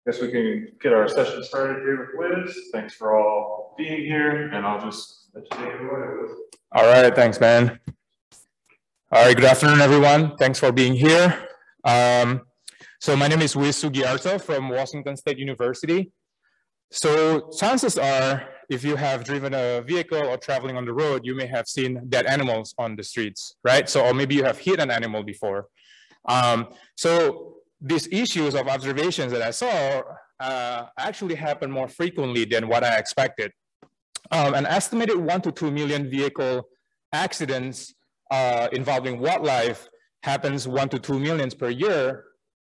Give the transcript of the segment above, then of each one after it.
Guess we can get our session started here with Wiz. Thanks for all being here, and I'll just let you take it away, Wiz. All right, thanks, man. All right, good afternoon, everyone. Thanks for being here. So my name is Wiz Sugiarto from Washington State University. So chances are, if you have driven a vehicle or traveling on the road, you may have seen dead animals on the streets, right? So, or maybe you have hit an animal before. So these issues of observations that I saw actually happen more frequently than what I expected. An estimated 1 to 2 million vehicle accidents involving wildlife happens 1 to 2 million per year.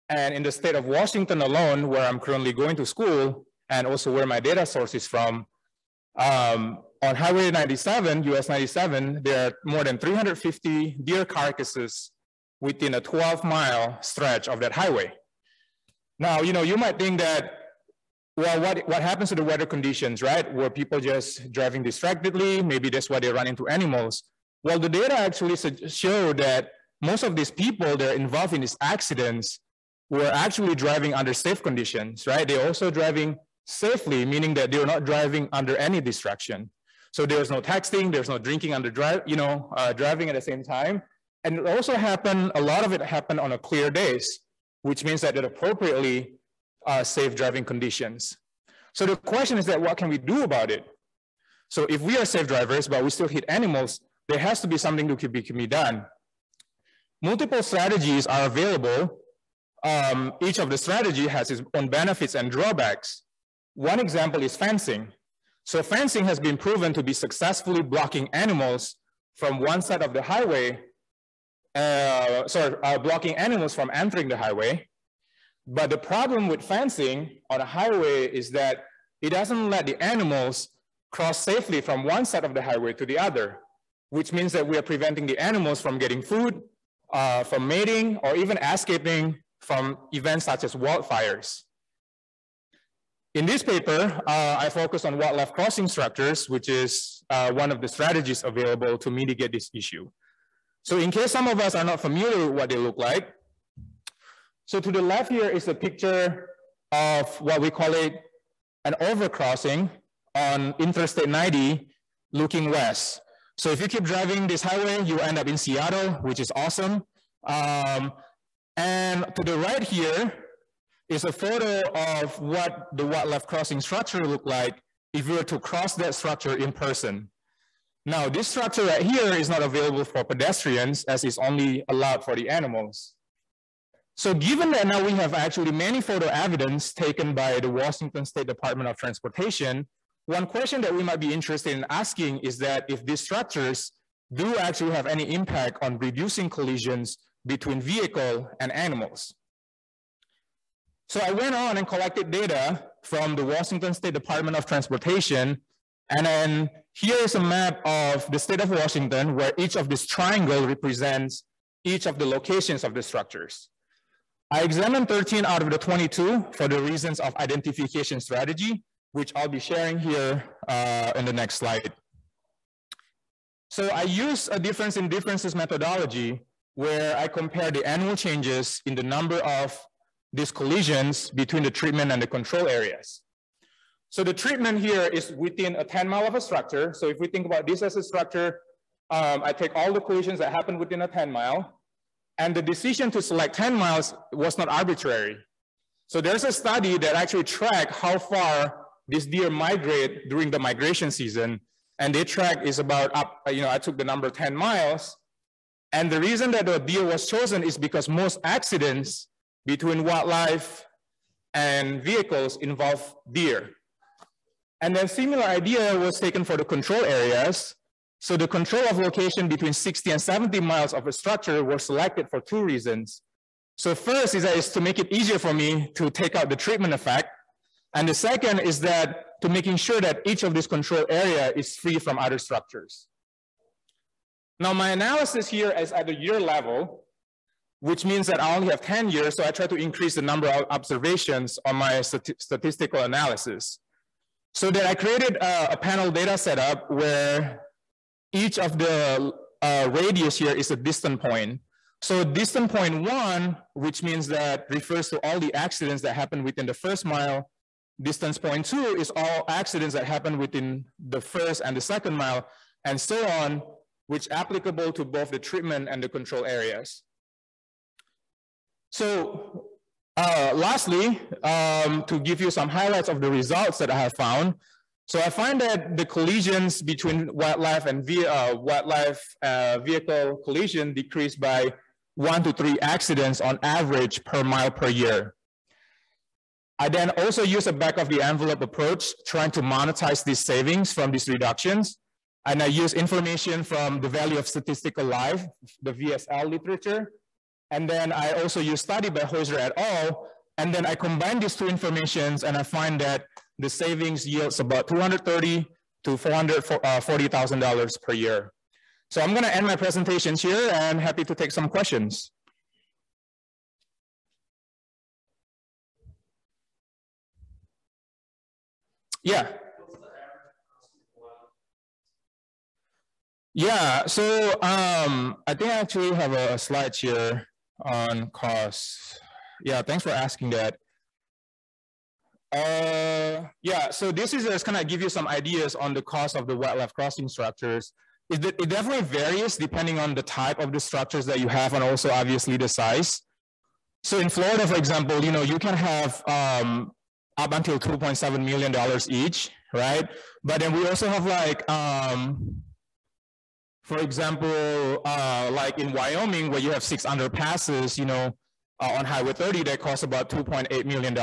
And in the state of Washington alone, where I'm currently going to school, and also where my data source is from, on Highway 97, US 97, there are more than 350 deer carcasses within a 12-mile stretch of that highway. Now, you might think that, well, what happens to the weather conditions, right? Were people just driving distractedly? Maybe that's why they run into animals. Well, the data actually show that most of these people that are involved in these accidents were actually driving under safe conditions, right? They're also driving safely, meaning that they're not driving under any distraction. So there's no texting, there's no drinking under driving at the same time. And it also happened, a lot of it happened on a clear days, which means that they're appropriately safe driving conditions. So the question is that what can we do about it? So if we are safe drivers, but we still hit animals, there has to be something that can be done. Multiple strategies are available. Each of the strategy has its own benefits and drawbacks. One example is fencing. So fencing has been proven to be successfully blocking animals from one side of the highway, blocking animals from entering the highway. But the problem with fencing on a highway is that it doesn't let the animals cross safely from one side of the highway to the other, which means that we are preventing the animals from getting food, from mating, or even escaping from events such as wildfires. In this paper, I focus on wildlife crossing structures, which is one of the strategies available to mitigate this issue. So in case some of us are not familiar with what they look like, so to the left here is a picture of what we call it an overcrossing on Interstate 90 looking west. So if you keep driving this highway, you end up in Seattle, which is awesome. And to the right here is a photo of what the wildlife crossing structure looked like if we were to cross that structure in person. Now, this structure right here is not available for pedestrians as it's only allowed for the animals. So given that now we have actually many photo evidence taken by the Washington State Department of Transportation, one question that we might be interested in asking is that if these structures do actually have any impact on reducing collisions between vehicle and animals. So I went on and collected data from the Washington State Department of Transportation, and then here is a map of the state of Washington where each of this triangle represents each of the locations of the structures. I examined 13 out of the 22 for the reasons of identification strategy, which I'll be sharing here in the next slide. So I used a difference in differences methodology where I compare the annual changes in the number of these collisions between the treatment and the control areas. So the treatment here is within a 10 mile of a structure. So if we think about this as a structure, I take all the collisions that happen within a 10 mile, and the decision to select 10 miles was not arbitrary. So there's a study that actually tracked how far these deer migrate during the migration season, and they track is about up, I took the number 10 miles, and the reason that the deer was chosen is because most accidents between wildlife and vehicles involve deer. And then similar idea was taken for the control areas. So the control of location between 60 and 70 miles of a structure were selected for two reasons. So first is to make it easier for me to take out the treatment effect. And the second is that to making sure that each of this control area is free from other structures. Now my analysis here is at the year level, which means that I only have 10 years, so I try to increase the number of observations on my statistical analysis. So that I created a panel data setup where each of the radius here is a distant point. So distance point 1, which means that refers to all the accidents that happen within the first mile. Distance point 2 is all accidents that happen within the first and the second mile, and so on, which applicable to both the treatment and the control areas. So lastly, to give you some highlights of the results that I have found. So I find that the collisions between wildlife and vehicle collision decreased by 1 to 3 accidents on average per mile per year. I then also use a back of the envelope approach, trying to monetize these savings from these reductions. And I use information from the Value of Statistical Life, the VSL literature. And then I also use study by Hoiser et al. And then I combine these two informations, and I find that the savings yields about $230,000 to $440,000 per year. So I'm going to end my presentations here, and happy to take some questions. Yeah. Yeah, so I think I actually have a slide here on costs. Yeah, thanks for asking that. Yeah, so this is just kind of give you some ideas on the cost of the wildlife crossing structures. It definitely varies depending on the type of the structures that you have, and also obviously the size. So in Florida, for example, you can have up until $2.7 million each, right? But then we also have like, for example, like in Wyoming, where you have 6 underpasses, on Highway 30 that costs about $2.8 million.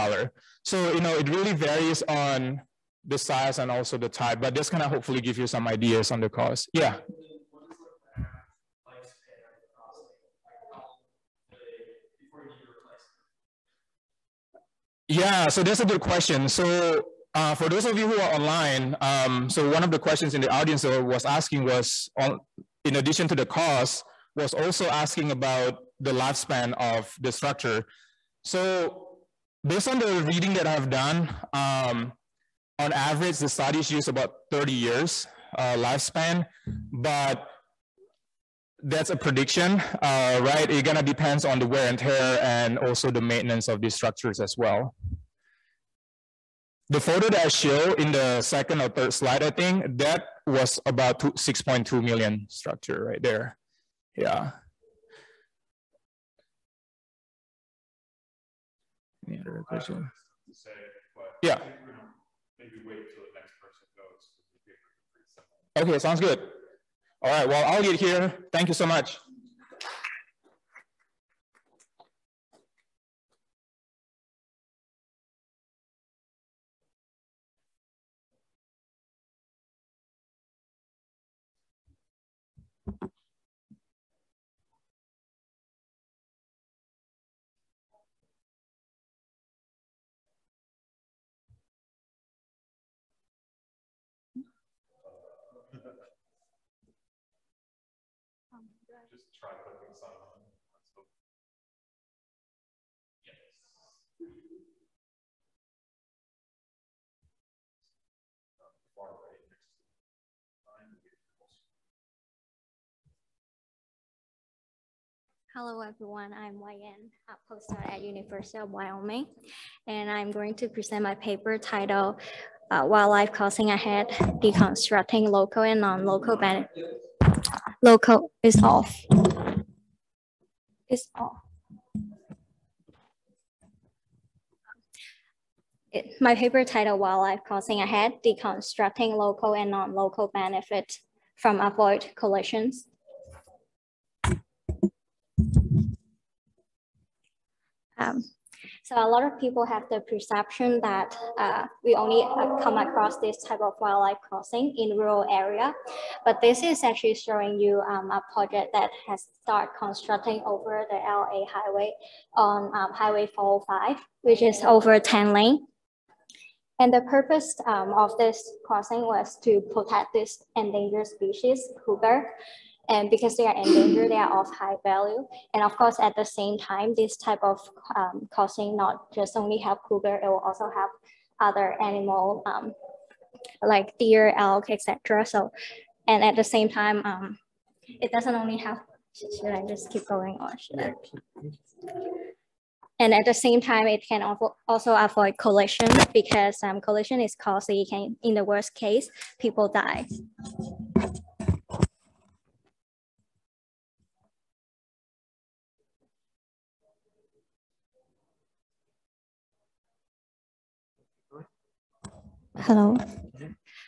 So, it really varies on the size and also the type, but this kind of hopefully give you some ideas on the cost. Yeah. Yeah, so that's a good question. So for those of you who are online, so one of the questions in the audience was asking was, in addition to the cost, was also asking about the lifespan of the structure. So based on the reading that I've done, on average, the studies use about 30 years lifespan, but that's a prediction, right? It gonna depends on the wear and tear and also the maintenance of these structures as well. The photo that I show in the second or third slide, I think, that was about 6.2 million structure right there. Yeah. Any other question? Yeah. Maybe wait till the next person goes. Okay, sounds good. All right, well, I'll get here. Thank you so much. Just try clicking sign on. Yes. Far right next to Hello everyone, I'm YN, a postdoc at University of Wyoming, and I'm going to present my paper titled Wildlife Crossing Ahead, Deconstructing Local and Non-Local Benefits. Local is off. It's off. My paper titled Wildlife Crossing Ahead, Deconstructing Local and Non-Local Benefits from Avoid Collisions. So a lot of people have the perception that we only come across this type of wildlife crossing in rural area, but this is actually showing you a project that has started constructing over the LA highway on Highway 405, which is over 10 lane. And the purpose of this crossing was to protect this endangered species, cougar. And because they are endangered, they are of high value. And of course, at the same time, this type of crossing not just only have cougar, it will also have other animal like deer, elk, etc. So, and at the same time, it doesn't only have Should I just keep going or should I? And at the same time, it can also avoid collision because collision is costly. In the worst case, people die. Hello.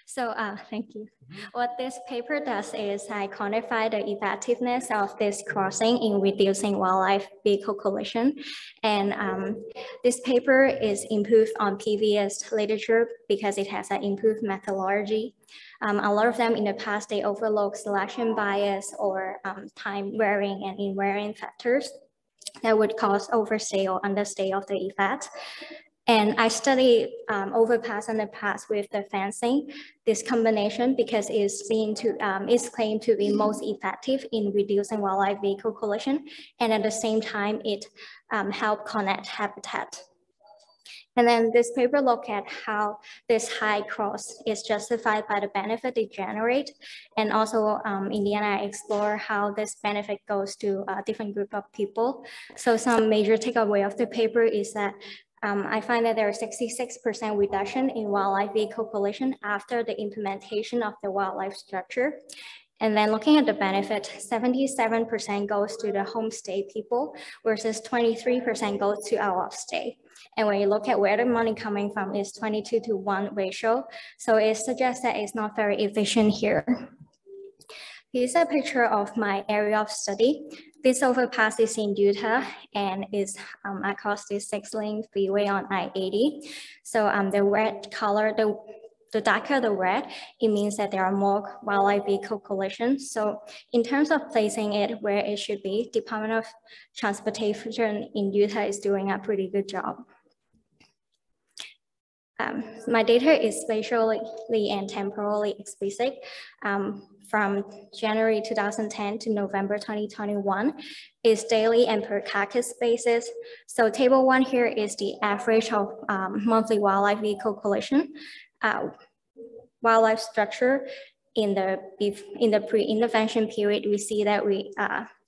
So thank you. What this paper does is I quantify the effectiveness of this crossing in reducing wildlife vehicle collision. And this paper is improved on previous literature because it has an improved methodology. A lot of them in the past, they overlook selection bias or time varying and invariant factors that would cause overstay or understay of the effect. And I studied overpass and the pass with the fencing, this combination, because it's claimed to be most effective in reducing wildlife vehicle collision. And at the same time, it helped connect habitat. And then this paper looked at how this high cross is justified by the benefit they generate. And also in the end, I explore how this benefit goes to a different group of people. So some major takeaway of the paper is that I find that there is 66% reduction in wildlife vehicle collision after the implementation of the wildlife structure. And then looking at the benefit, 77% goes to the homestay people versus 23% goes to out of stay. And when you look at where the money coming from is 22-to-1 ratio. So it suggests that it's not very efficient here. Here's a picture of my area of study. This overpass is in Utah and is across this 6-lane freeway on I-80. So the red color, the darker the red, it means that there are more wildlife vehicle collisions. So in terms of placing it where it should be, Department of Transportation in Utah is doing a pretty good job. My data is spatially and temporally explicit. From January 2010 to November 2021 is daily and per carcass basis. So table 1 here is the average of monthly wildlife vehicle collision. Wildlife structure in the pre-intervention period, we see that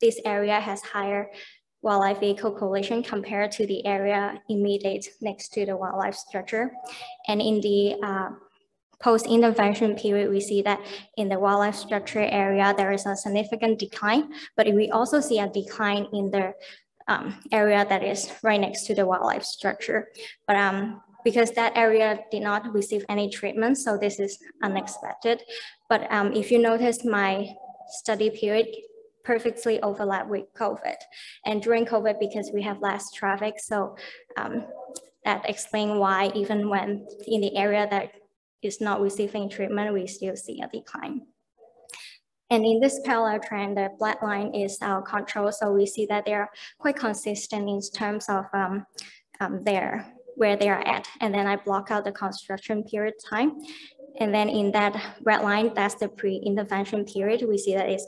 this area has higher wildlife vehicle collision compared to the area immediate next to the wildlife structure. And in the post-intervention period, we see that in the wildlife structure area, there is a significant decline, but we also see a decline in the area that is right next to the wildlife structure. But because that area did not receive any treatment, so this is unexpected. But if you notice, my study period perfectly overlap with COVID. And during COVID, because we have less traffic, so that explains why even when in the area that is not receiving treatment, we still see a decline. And in this parallel trend, the black line is our control. So we see that they're quite consistent in terms of where they are at. And then I block out the construction period time. And then in that red line, that's the pre-intervention period. We see that it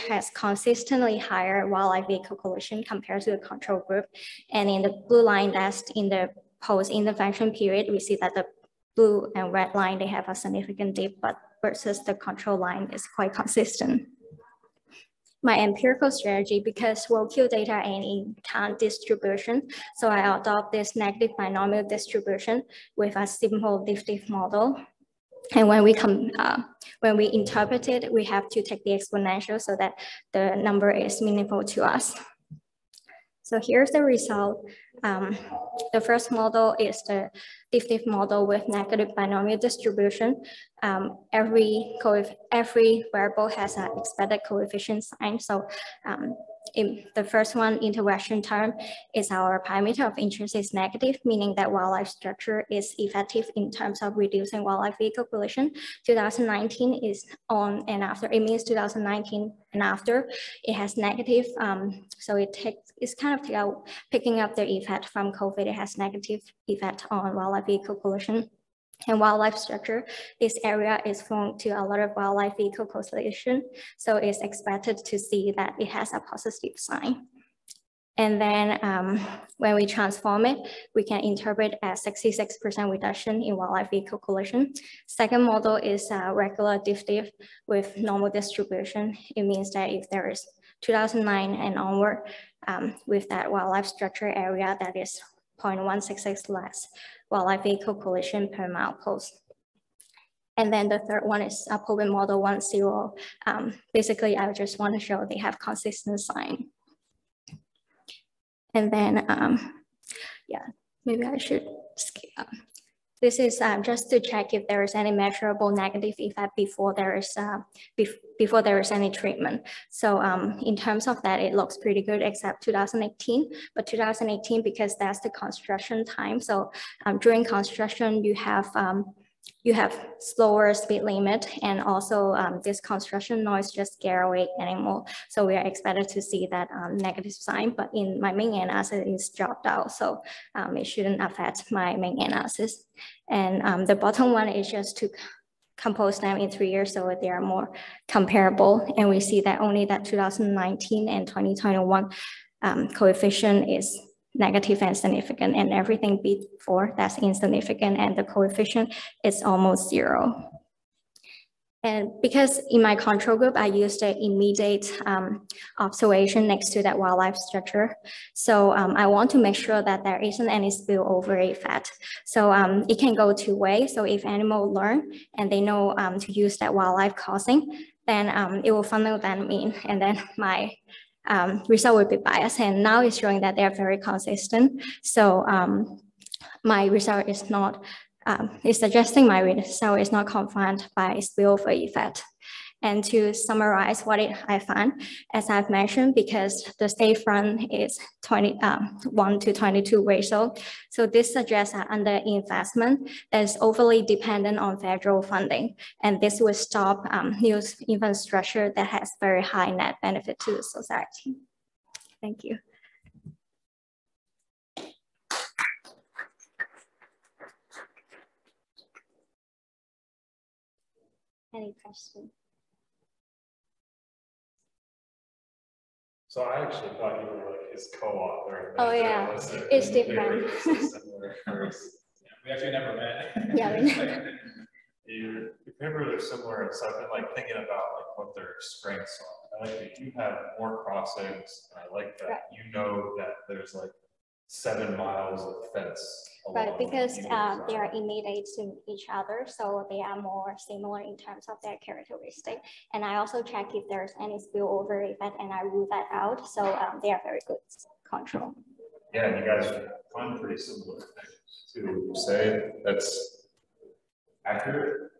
has consistently higher wildlife vehicle collision compared to the control group. And in the blue line, that's in the post-intervention period, we see that the blue and red line, they have a significant dip, but versus the control line is quite consistent. My empirical strategy, because roadkill data ain't in count distribution, so I adopt this negative binomial distribution with a simple diff model. And when we interpret it, we have to take the exponential so that the number is meaningful to us. So here's the result. The first model is the diff model with negative binomial distribution. Every variable has an expected coefficient sign. So the first one, interaction term, is our parameter of interest is negative, meaning that wildlife structure is effective in terms of reducing wildlife vehicle collision. 2019 is on and after. It means 2019 and after. It has negative, so it's kind of picking up the effect from COVID. It has negative effect on wildlife vehicle collision. And wildlife structure, this area is prone to a lot of wildlife vehicle collision, so it's expected to see that it has a positive sign. And then when we transform it, we can interpret as 66% reduction in wildlife vehicle collision. Second model is regular diff with normal distribution. It means that if there is 2009 and onward, with that wildlife structure area that is 0.166 less wildlife vehicle collision per mile post. And then the third one is a Poland model 1.0. Basically, I just want to show they have consistent sign. And then, yeah, maybe I should skip. This is just to check if there is any measurable negative effect before there is any treatment. So in terms of that, it looks pretty good except 2018. But 2018, because that's the construction time. So during construction, you have slower speed limit, and also this construction noise just scare away animal. So we are expected to see that negative sign, but in my main analysis it's dropped out. So it shouldn't affect my main analysis. And the bottom one is just to compose them in 3 years so they are more comparable. And we see that only that 2019 and 2021 coefficient is negative and significant, and everything before that's insignificant, and the coefficient is almost 0. And because in my control group, I used the immediate observation next to that wildlife structure. So I want to make sure that there isn't any spillover effect. So it can go 2 ways. So if animals learn and they know to use that wildlife crossing, then it will funnel them in, and then my result will be biased. And now it's showing that they're very consistent. So my result is not, it's suggesting my result is not confined by spillover effect. And to summarize what I found, as I've mentioned, because the state fund is 1 to 22 ratio. So this suggests that under investment that is overly dependent on federal funding. And this will stop new infrastructure that has very high net benefit to the society. Thank you. Any questions? So I actually thought you were like his co-author. Oh yeah, it's different. We actually never met. Yeah, we never. Your papers are similar, and so I've been like thinking about like what their strengths are. I like that you have more crossings. I like that you know that there's like 7 miles of fence. Right, because they are immediate to each other, so they are more similar in terms of their characteristic. And I also check if there's any spillover effect, and I rule that out. So they are very good control. Yeah, and you guys find pretty similar things too. Would you say that's accurate?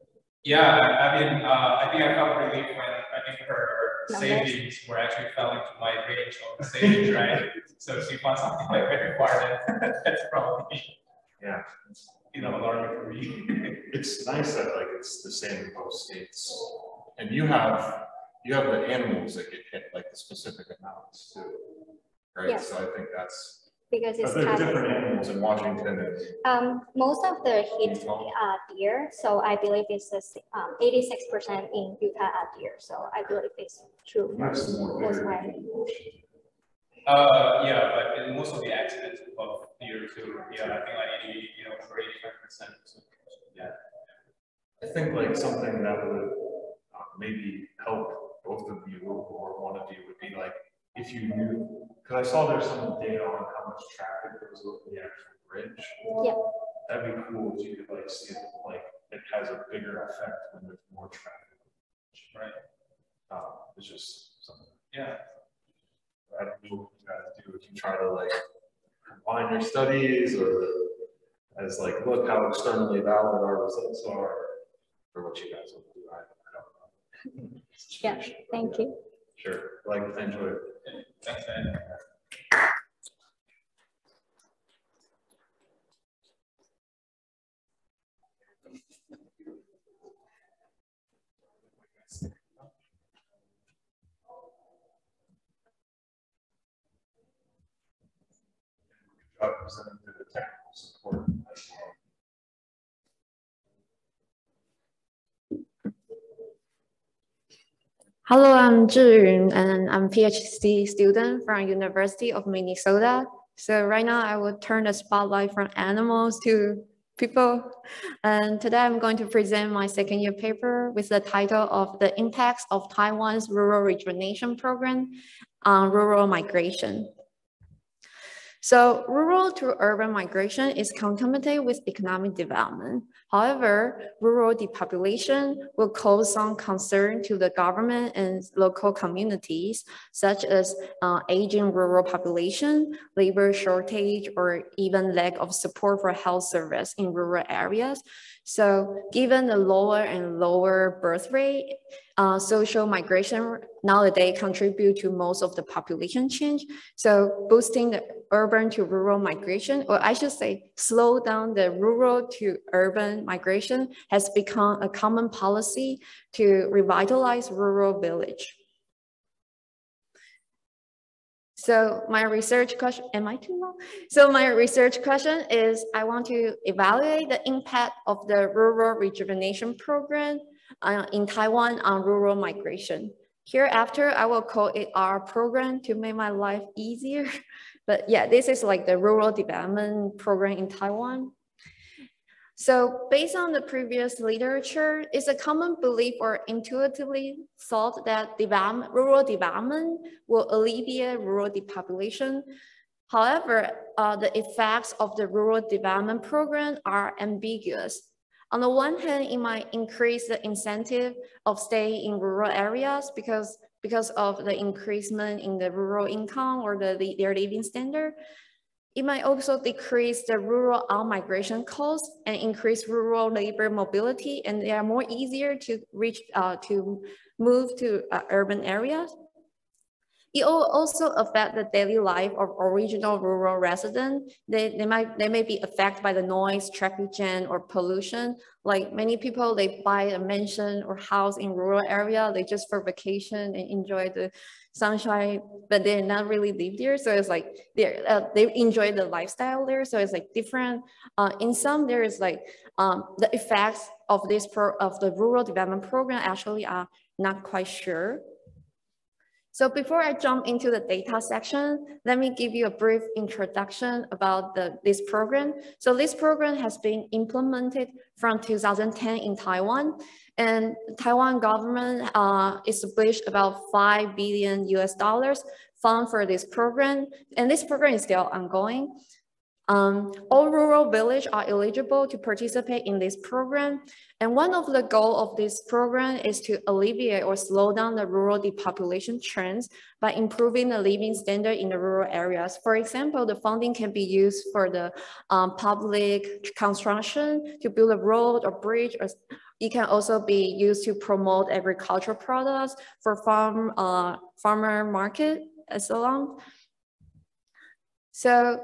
Yeah, I mean, I think I felt relief when I think her savings were actually fell into my range of the savings, right? So she found something like very far, that's probably, yeah, alarming for me. It's nice that like it's the same in both states, and you have the animals that get hit, like the specific amounts too, right? Yes. So I think that's. Because it's different animals in Washington. Most of the hit are deer, so I believe it's 86% in Utah are deer. So I believe it's true for most yeah, but in most of the accidents of deer too. Yeah, I think like 80, for 85%. So, yeah. I think like something that would maybe help both of you or one of you would be like, if you knew, because I saw there's some data on how much traffic there was over the actual bridge. Yeah. That'd be cool if you could like see it, like it has a bigger effect when there's more traffic. Right. It's just something. Yeah. I don't know what you guys do if you try to like combine your studies or as like, look how externally valid our results are, or what you guys will do. I don't know. Yeah, thank you. Sure, like I enjoy it. Thanks, man. Job presenting to the technical support as well. Hello, I'm Zhiyun, and I'm a PhD student from University of Minnesota. So right now I will turn the spotlight from animals to people. And today I'm going to present my second year paper with the title of The Impacts of Taiwan's Rural Rejuvenation Program on Rural Migration. So rural to urban migration is concomitant with economic development. However, rural depopulation will cause some concern to the government and local communities, such as aging rural population, labor shortage, or even lack of support for health service in rural areas. So given the lower and lower birth rate, social migration nowadays contribute to most of the population change. So boosting the urban to rural migration, or I should say slow down the rural to urban migration, has become a common policy to revitalize rural village. So my research question, am I too long? So my research question is, I want to evaluate the impact of the rural rejuvenation program in Taiwan on rural migration. Hereafter, I will call it our program to make my life easier. But yeah, this is like the rural development program in Taiwan. So based on the previous literature, it's a common belief or intuitively thought that rural development will alleviate rural depopulation. However, the effects of the rural development program are ambiguous. On the one hand, it might increase the incentive of staying in rural areas because of the increasement in the rural income or their living standard. It might also decrease the rural out-migration costs and increase rural labor mobility, and they are more easier to reach, to move to urban areas. It will also affect the daily life of original rural residents. They may be affected by the noise, traffic jam, or pollution. Like many people, they buy a mansion or house in rural area, they just for vacation and enjoy the sunshine, but they're not really live there. So it's like they enjoy the lifestyle there. So it's like different. In some, there is like the effects of the rural development program actually are not quite sure. So before I jump into the data section, let me give you a brief introduction about this program. So this program has been implemented from 2010 in Taiwan, and Taiwan government established about $5 billion fund for this program, and this program is still ongoing. All rural villages are eligible to participate in this program. And one of the goals of this program is to alleviate or slow down the rural depopulation trends by improving the living standard in the rural areas. For example, the funding can be used for the public construction to build a road or bridge, or it can also be used to promote agricultural products for farmer market and so on. So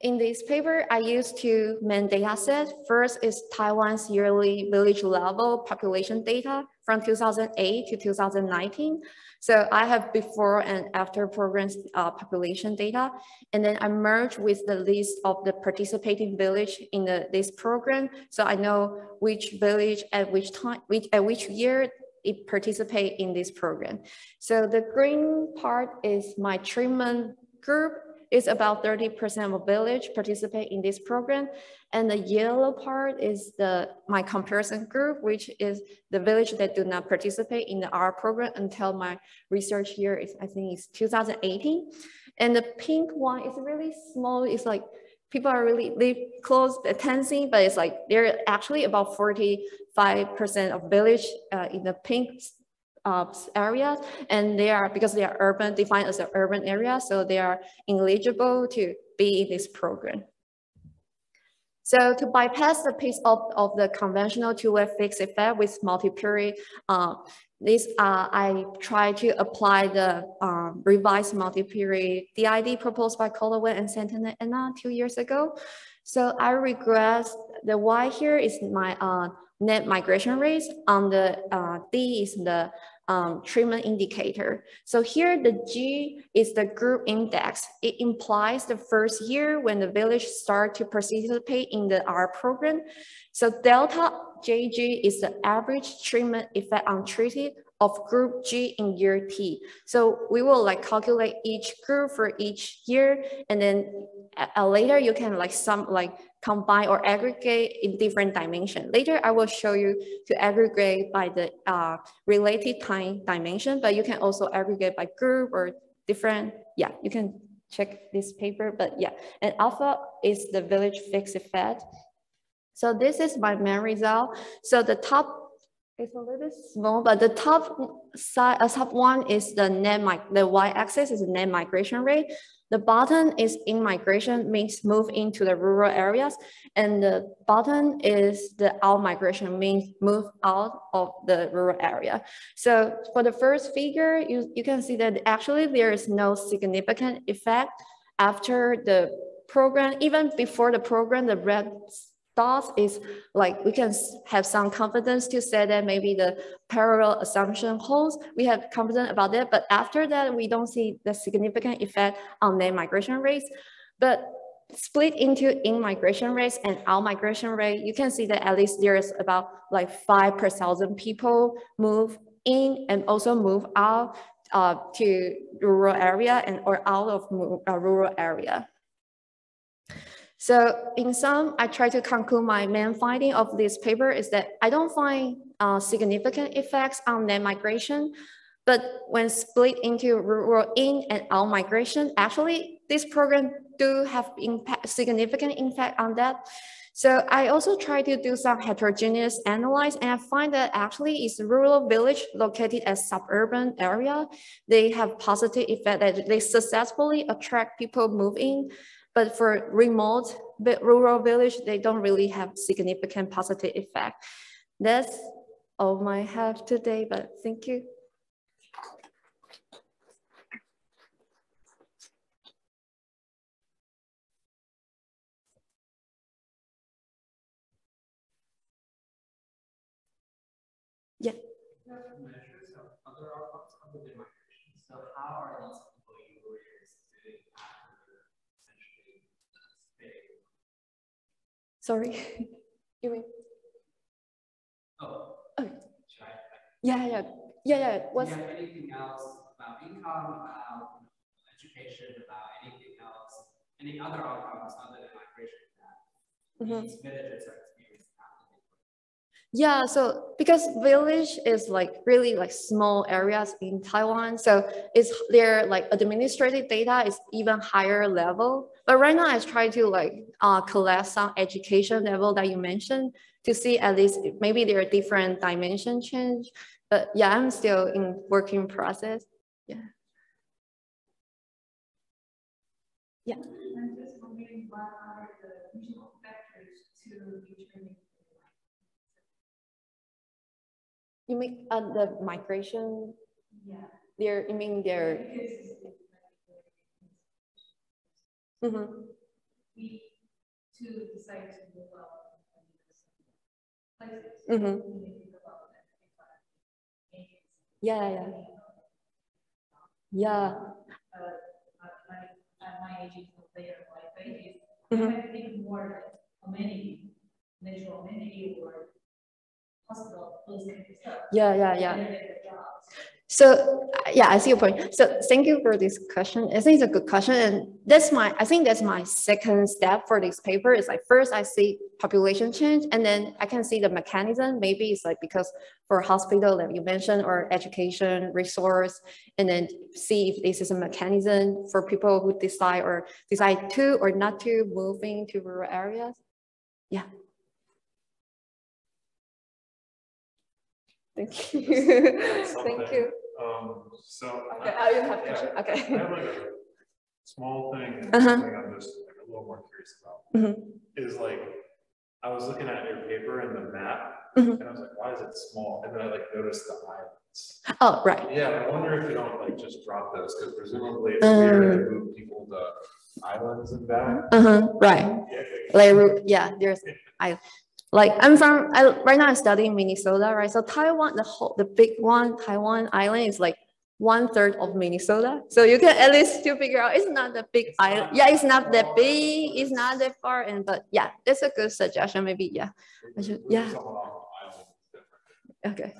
in this paper, I used two main data sets. First is Taiwan's yearly village level population data from 2008 to 2019. So I have before and after programs population data, and then I merged with the list of the participating village in this program. So I know which village at which time, which year it participate in this program. So the green part is my treatment group. It's about 30% of village participate in this program. And the yellow part is my comparison group, which is the village that do not participate in our program until my research year is, I think it's 2018. And the pink one is really small. It's like people are really live close to Tennessee, but it's like they're actually about 45% of village in the pink areas, and because they are urban, defined as an urban area, so they are eligible to be in this program. So to bypass the piece of the conventional two-way fixed effect with multi-period, I try to apply the revised multi-period DID proposed by Colloway and Santana 2 years ago. So I regress, the Y here is my net migration rates, on the D is the treatment indicator. So here the G is the group index. It implies the first year when the village start to participate in the R program. So delta JG is the average treatment effect untreated of group G in year T. So we will like calculate each group for each year, and then later you can like combine or aggregate in different dimension. Later I will show you to aggregate by the related time dimension, but you can also aggregate by group or different, yeah, you can check this paper, but yeah. And alpha is the village fixed effect. So this is my main result. So the top is a little bit small, but the top one is the the y-axis is the net migration rate. The bottom is in migration, means move into the rural areas, and the bottom is the out migration, means move out of the rural area. So for the first figure, you can see that actually there is no significant effect after the program. Even before the program, the red dots is like, we can have some confidence to say that maybe the parallel assumption holds. We have confidence about that, but after that, we don't see the significant effect on net migration rates. But split into in migration rates and out migration rate, you can see that at least there's about like 5 per 1,000 people move in and also move out to rural area and or out of rural area. So in sum, I try to conclude my main finding of this paper is that I don't find significant effects on net migration, but when split into rural in and out migration, actually this program do have significant impact on that. So I also try to do some heterogeneous analysis, and I find that actually it's rural village located as suburban area. They have positive effect that they successfully attract people move in. But for remote rural village, they don't really have significant positive effect. That's all I have today, but thank you. Yeah. So how are these people you were doing after essentially stay? Sorry, you mean? Oh. Should I? Yeah. What's... Do you have anything else about income, about education, about anything else, any other outcomes other than migration that these villagers are experiencing after? Yeah, so because village is like really like small areas in Taiwan, so it's their like administrative data is even higher level. But right now I try to like collect some education level that you mentioned to see at least maybe there are different dimension change. But yeah, I'm still in working process. Yeah. Yeah. I'm just wondering what are the regional factors to determine. You mean the migration? Yeah. You mean their... We to decide to move out places. Yeah. At my age, later life ages, I think more amenity, natural amenity or hospital, those kind of stuff. Yeah. So yeah, I see your point. So thank you for this question. I think it's a good question, and I think that's my second step for this paper. Is like first I see population change, and then I can see the mechanism. Maybe it's like because for hospital that you mentioned or education resource, and then see if this is a mechanism for people who decide to or not to moving to rural areas. Yeah. Thank you. Thank you. Okay, you have a question? Okay. I have like a small thing, and something I'm just like a little more curious about. Is like, I was looking at your paper and the map, and I was like, why is it small? And then I like noticed the islands. Oh, right. Yeah, I wonder if you don't like just drop those, because presumably it's weird to move people to islands and back. Right. Like, there's like right now I study in Minnesota, right? So Taiwan, the big one, Taiwan island is like 1/3 of Minnesota. So you can at least still figure out it's not the big island. Yeah, it's not that big, it's not that far, but yeah, that's a good suggestion. Maybe yeah. Okay.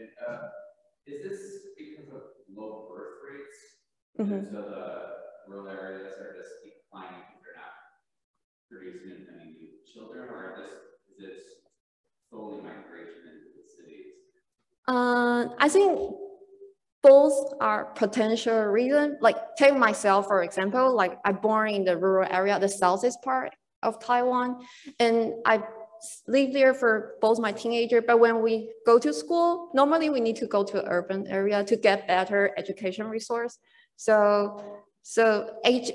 is this because of low birth rates? So the rural areas are just declining because they're not producing as many new children, or is this solely migration into the cities? I think both are potential reasons. Like take myself, for example, like I'm born in the rural area, the southeast part of Taiwan, and I live there for both my teenager, but when we go to school, normally we need to go to an urban area to get better education resource. So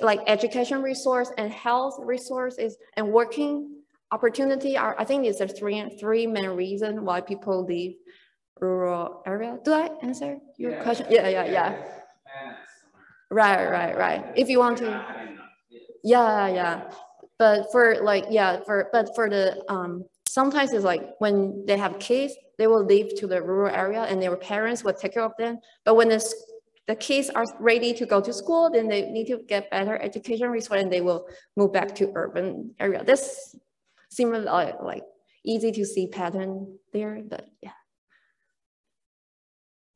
like education resource and health resources and working opportunity are, I think it's the three main reasons why people leave rural area. Do I answer your question? Yeah. Right. If you want to, yeah. But for like, but for the, sometimes it's like when they have kids, they will leave to the rural area and their parents will take care of them. But when the kids are ready to go to school, then they need to get better education resource and they will move back to urban area. That's similar, like easy to see pattern there, but yeah.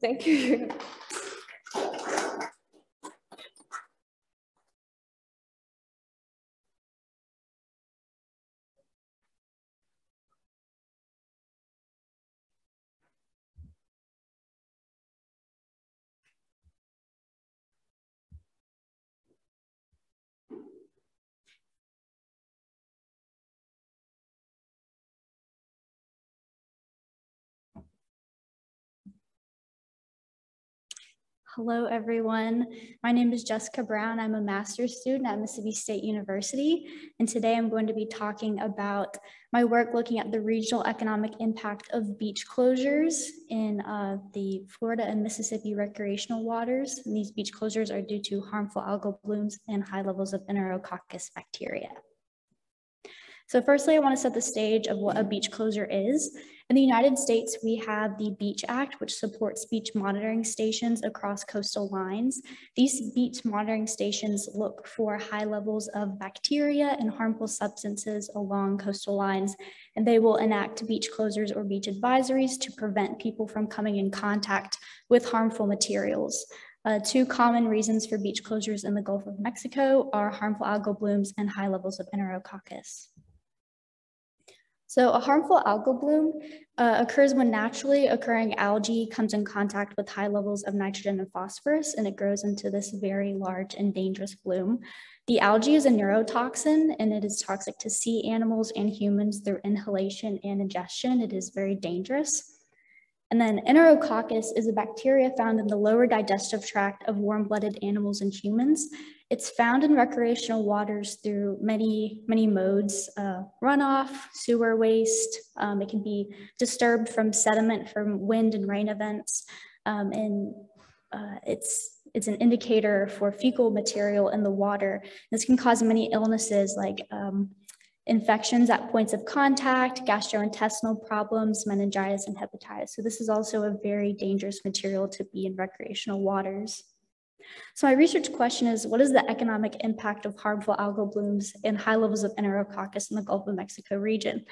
Thank you. Hello, everyone. My name is Jessica Brown. I'm a master's student at Mississippi State University, and today I'm going to be talking about my work looking at the regional economic impact of beach closures in the Florida and Mississippi recreational waters. And these beach closures are due to harmful algal blooms and high levels of Enterococcus bacteria. So firstly, I want to set the stage of what a beach closure is. In the United States, we have the Beach Act, which supports beach monitoring stations across coastal lines. These beach monitoring stations look for high levels of bacteria and harmful substances along coastal lines, and they will enact beach closures or beach advisories to prevent people from coming in contact with harmful materials. Two common reasons for beach closures in the Gulf of Mexico are harmful algal blooms and high levels of Enterococcus. So a harmful algal bloom occurs when naturally occurring algae comes in contact with high levels of nitrogen and phosphorus, and it grows into this very large and dangerous bloom. The algae is a neurotoxin, and it is toxic to sea animals and humans through inhalation and ingestion. It is very dangerous. And then Enterococcus is a bacteria found in the lower digestive tract of warm-blooded animals and humans. It's found in recreational waters through many modes, runoff, sewer waste. It can be disturbed from sediment from wind and rain events. It's an indicator for fecal material in the water. This can cause many illnesses like infections at points of contact, gastrointestinal problems, meningitis, and hepatitis. So this is also a very dangerous material to be in recreational waters. So my research question is, what is the economic impact of harmful algal blooms and high levels of Enterococcus in the Gulf of Mexico region?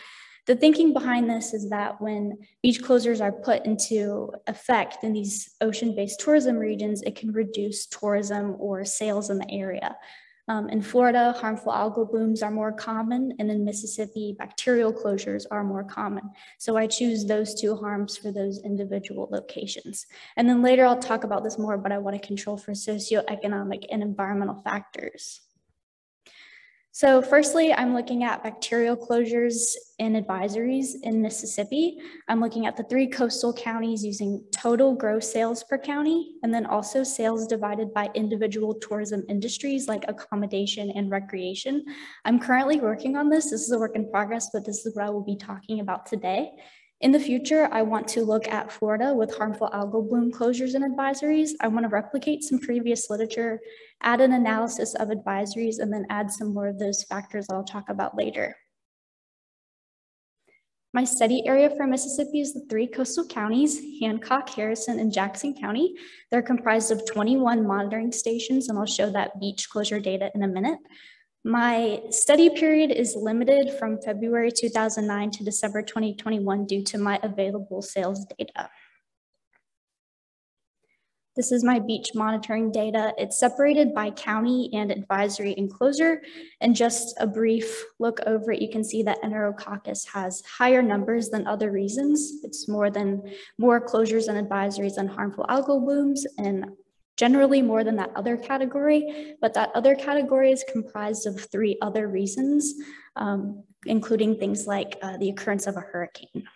The thinking behind this is that when beach closures are put into effect in these ocean-based tourism regions, it can reduce tourism or sales in the area. In Florida, harmful algal blooms are more common, and in Mississippi, bacterial closures are more common. So I choose those two harms for those individual locations. And then later I'll talk about this more, but I want to control for socioeconomic and environmental factors. So firstly, I'm looking at bacterial closures and advisories in Mississippi. I'm looking at the 3 coastal counties using total gross sales per county, and then also sales divided by individual tourism industries like accommodation and recreation. I'm currently working on this. This is a work in progress, but this is what I will be talking about today. In the future, I want to look at Florida with harmful algal bloom closures and advisories. I want to replicate some previous literature, add an analysis of advisories, and then add some more of those factors that I'll talk about later. My study area for Mississippi is the 3 coastal counties, Hancock, Harrison, and Jackson County. They're comprised of 21 monitoring stations, and I'll show that beach closure data in a minute. My study period is limited from February 2009 to December 2021 due to my available sales data. This is my beach monitoring data. It's separated by county and advisory enclosure. And just a brief look over it, you can see that Enterococcus has higher numbers than other reasons. It's more closures and advisories than harmful algal blooms, and generally more than that other category, but that other category is comprised of 3 other reasons, including things like the occurrence of a hurricane.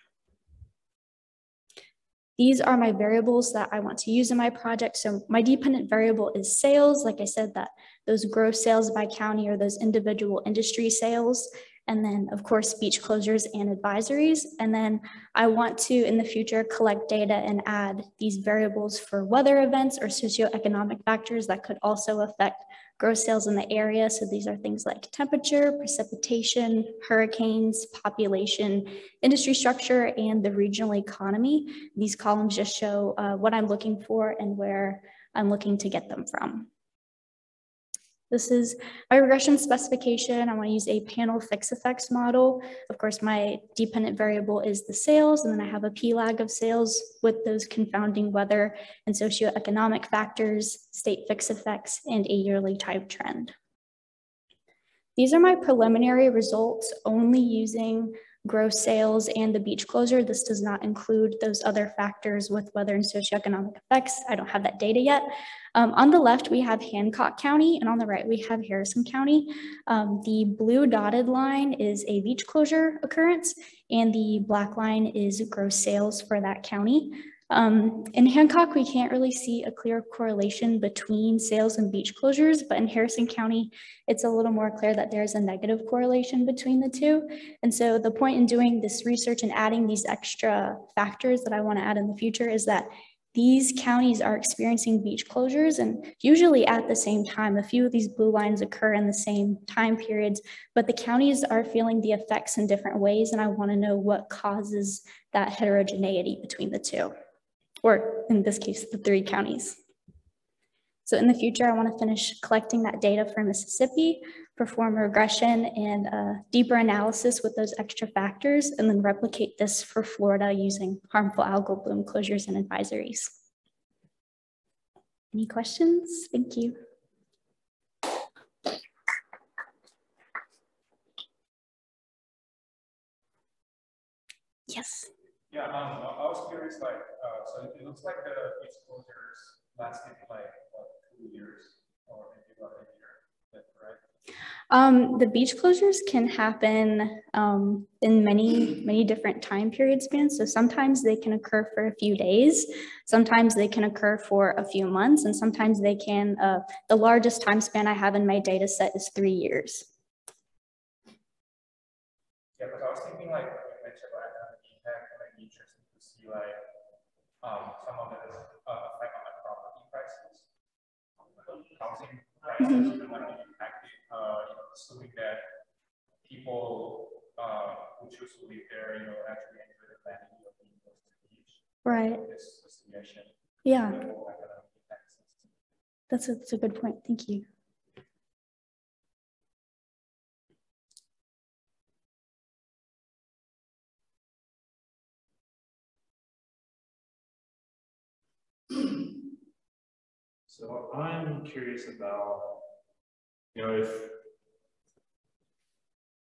These are my variables that I want to use in my project. So my dependent variable is sales. Like I said, that those gross sales by county are those individual industry sales. And then of course, beach closures and advisories. And then I want to, in the future, collect data and add these variables for weather events or socioeconomic factors that could also affect gross sales in the area. So these are things like temperature, precipitation, hurricanes, population, industry structure, and the regional economy. These columns just show what I'm looking for and where I'm looking to get them from. This is my regression specification. I want to use a panel fixed effects model. Of course, my dependent variable is the sales, and then I have a p-lag of sales with those confounding weather and socioeconomic factors, state fixed effects, and a yearly type trend. These are my preliminary results only using gross sales and the beach closure. This does not include those other factors with weather and socioeconomic effects. I don't have that data yet. On the left, we have Hancock County, and on the right, we have Harrison County. The blue dotted line is a beach closure occurrence, and the black line is gross sales for that county. In Hancock, we can't really see a clear correlation between sales and beach closures, but in Harrison County, it's a little more clear that there's a negative correlation between the two. And so the point in doing this research and adding these extra factors that I want to add in the future is that these counties are experiencing beach closures, and usually at the same time. A few of these blue lines occur in the same time periods, but the counties are feeling the effects in different ways, and I want to know what causes that heterogeneity between the two, or in this case, the 3 counties. So in the future, I want to finish collecting that data for Mississippi, perform regression and deeper analysis with those extra factors, and then replicate this for Florida using harmful algal bloom closures and advisories. Any questions? Thank you. Yes. Yeah, I was curious, like, so it looks like the exposures lasted like, what, 2 years or maybe about a year, is that correct? The beach closures can happen in many different time period spans. So sometimes they can occur for a few days, sometimes they can occur for a few months, and sometimes they can, the largest time span I have in my data set is 3 years. Yeah, because I was thinking like, you mentioned like impact, like interesting to see like some of the effect on the property prices, housing prices, and like the impact, assuming that people who choose to live there, actually enjoy the value of being close to the beach. Right. This destination. Yeah. That's a good point. Thank you. So I'm curious about, if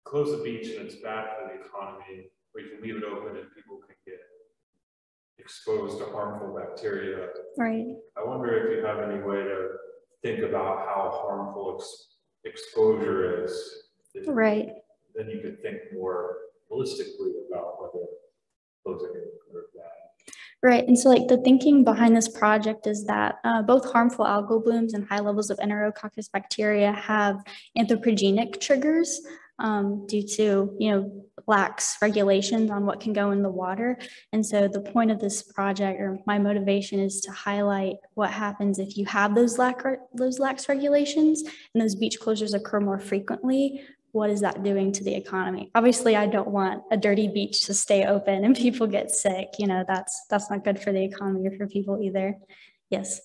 close the beach and it's bad for the economy, or you can leave it open and people can get exposed to harmful bacteria. Right. I wonder if you have any way to think about how harmful exposure is. Right. Then you could think more holistically about whether closing it or bad. Right, and so like the thinking behind this project is that both harmful algal blooms and high levels of Enterococcus bacteria have anthropogenic triggers due to, lax regulations on what can go in the water. And so the point of this project, or my motivation, is to highlight what happens if you have those lax regulations and those beach closures occur more frequently. What is that doing to the economy? Obviously, I don't want a dirty beach to stay open and people get sick. That's not good for the economy or for people either. Yes.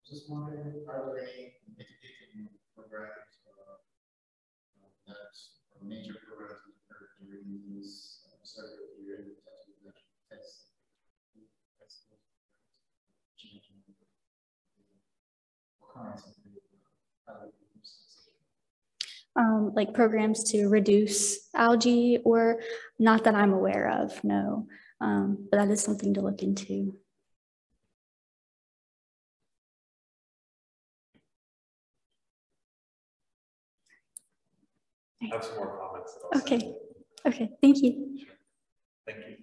Just wondering, are there any mitigating programs that major programs that occur during this circuit period that test? kinds of like programs to reduce algae, or not that I'm aware of, no. But that is something to look into. I have some more comments. Okay, okay, thank you. Thank you.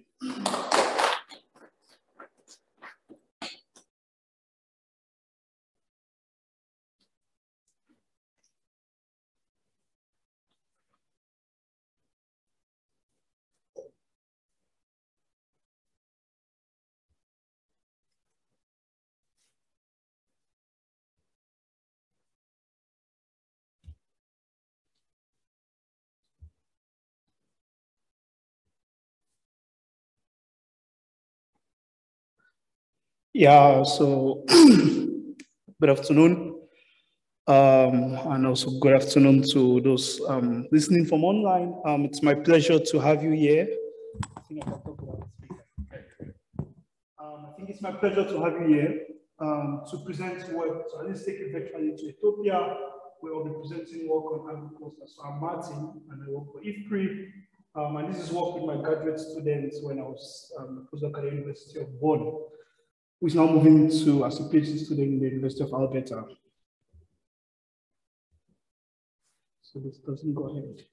Yeah, so good afternoon. And also good afternoon to those listening from online. It's my pleasure to have you here. I think I can talk about this. I think it's my pleasure to have you here to present work. So let's take it virtually to Ethiopia, where I'll be presenting work on agriculture. So I'm Martin, and I work for IFPRI. And this is work with my graduate students when I was a postdoc at the University of Bonn, who is now moving to as a PhD student in the University of Alberta. So this doesn't go ahead.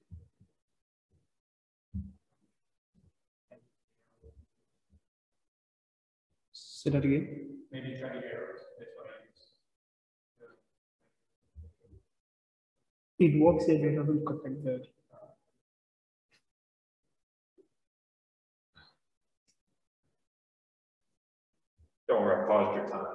Say that again. Maybe try errors. That's what I use. It works here, but it doesn't connect there. Don't worry, I paused your time.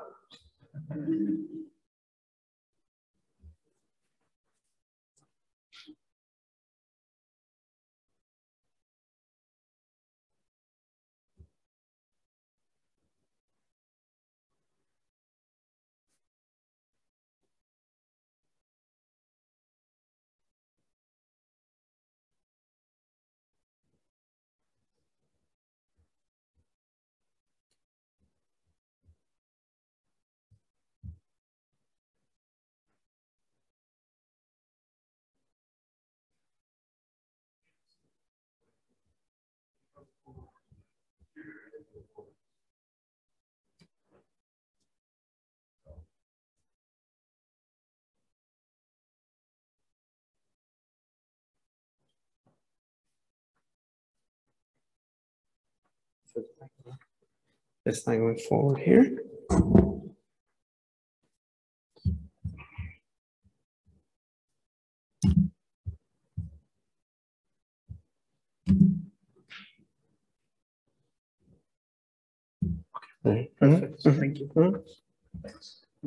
Let's not going forward here. Okay, perfect. Thank you.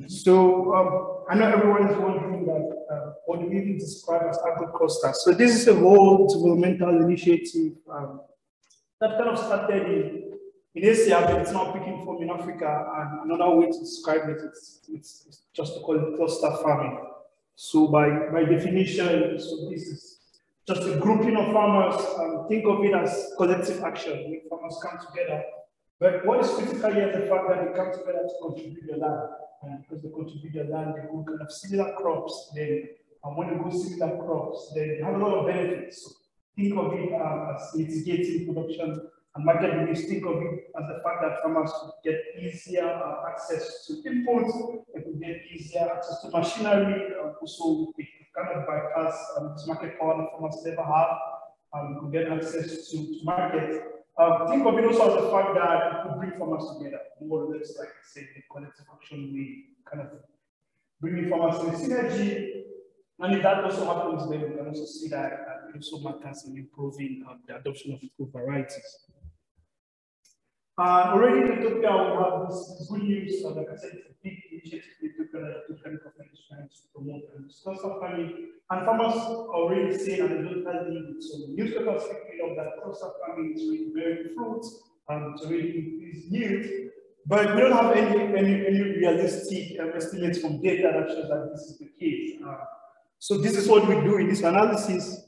So I know everyone is wondering that what do we describe as agriculture? So this is a whole developmental initiative that kind of started in Asia, but it's now picking form in Africa. And another way to describe it is just to call it cluster farming. So by definition, so this is just a grouping of farmers. Think of it as collective action when farmers come together. But what is critical here is the fact that they come together to contribute their land. And because they contribute their land, they grow kind of similar crops. Then, and when they grow similar crops, then they have a lot of benefits. So think of it as mitigating production and market abuse. Think of it as the fact that farmers could get easier access to inputs, they could get easier access to machinery, also they kind of bypass this market power that farmers never have, could get access to market. Think of it also as the fact that it could bring farmers together, more or less, like I said, the collective action way, kind of bringing farmers in a synergy. And if that also happens, then we can also see that it also matters in improving the adoption of improved varieties. Already in Ethiopia, we have this good news. Like I said, it's a big initiative in Ethiopia that the Ethiopian government is trying to promote and discuss farming. And farmers already say that they don't have need. So the newspapers speaking of that cluster farming is really bearing fruit to really increase yield. But we don't have any realistic estimates from data that shows that this is the case. So this is what we do in this analysis.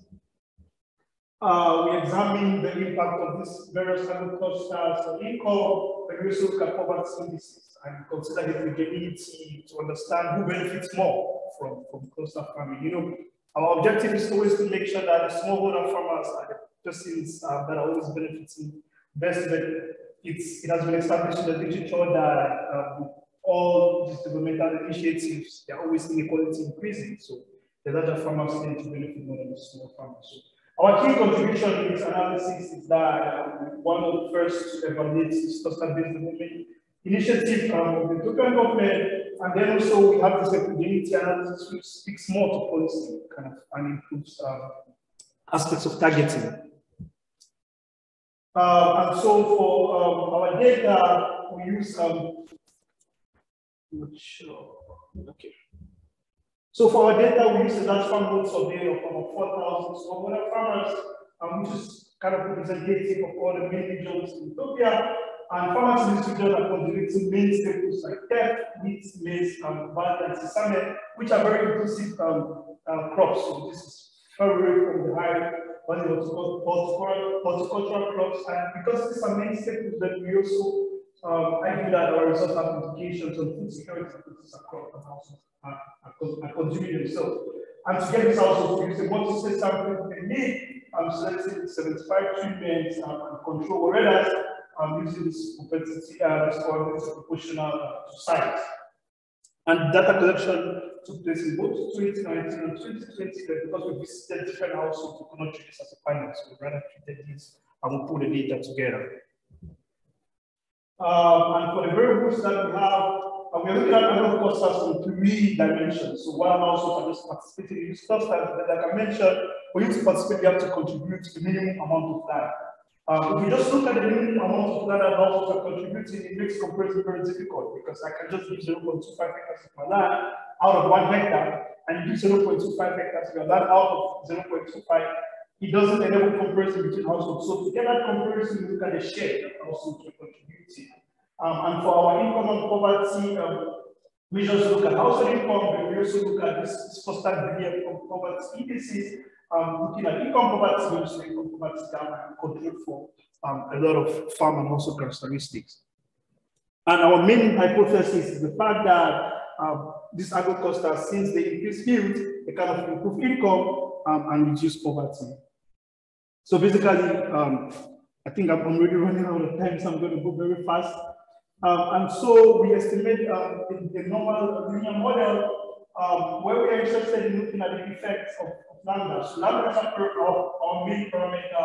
We examine the impact of these various clusters on income, but we also look at poverty indices and consider heterogeneity to understand who benefits more from cluster farming. You know, our objective is always to make sure that the smallholder farmers are the persons that are always benefiting best. But it has been established in the literature that all these developmental initiatives, they're always inequality increasing. So the larger farmers tend to benefit more than the small farmers. So our key contribution in this analysis is that one of the first to evaluate this cluster-based development initiative of the Ethiopian government, and then also we have this heterogeneity analysis which speaks more to policy kind of and improves aspects of targeting. And so for our data, we use okay. So for our data, we use the large farm road survey of about 4,000 smallholder farmers, which is kind of representative of all the main regions in Ethiopia. And farmers in this region are contributing main staples like teff, wheat, maize, barley, and sesame, which are very inclusive crops. So this is far away from the high value of horticultural crops. And because these are main staples, then we also argue that our results have implications on food security across the household. Are consuming themselves. And to get this also, we use a multi-state sampling technique, selecting 75 treatments and control, whereas using this propensity proportional to size. And data collection took place in both 2019 and 2020, but because we visited different households, we could not treat this as a panel, so we rather treated this and we put the data together. And for the variables that we have, we're looking at annual clusters from 3 dimensions. So one household can just participate in these clusters, but like I mentioned, for you to participate, you have to contribute the minimum amount of land. If you just look at the minimum amount of land that households are contributing, it makes comparison very difficult because I can just give 0.25 hectares of my land out of 1 hectare, and you give 0.25 hectares of your land out of 0.25. It doesn't enable comparison between households. So to get that comparison, you look at the share that households are contributing. And for our income and poverty, we just look at household income, but we also look at this cluster behavior of poverty indices, looking at income poverty, also income poverty down and control for a lot of farm and household characteristics. And our main hypothesis is the fact that these agro-clusters, since they increase yield, they kind of improve income and reduce poverty. So basically, I think I'm already running out of time, so I'm going to go very fast. And so we estimate in the normal linear model where we are interested in looking at the effects of lambda. So lambda is our main parameter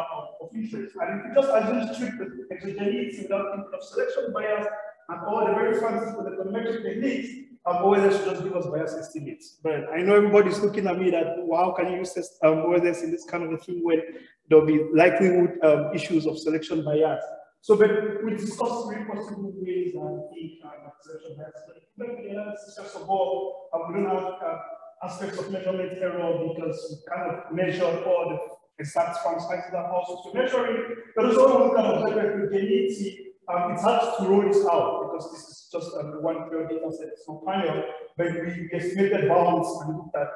of interest. And if you just assume strict exogeneity without thinking of selection bias and all the very fancy for the econometric techniques, OLS should just give us bias estimates. But I know everybody's looking at me that, wow, can you use OLS in this kind of a thing when there'll be likelihood issues of selection bias? So, but we discussed 3 possible ways that we selection bias. First of all, we don't have aspects of measurement error because we kind of measure all the exact farm sizes that also to measuring. But also, we can observe heterogeneity. It's hard to roll this out because this is just one pure data set, it's not final. But we estimated bounds and looked at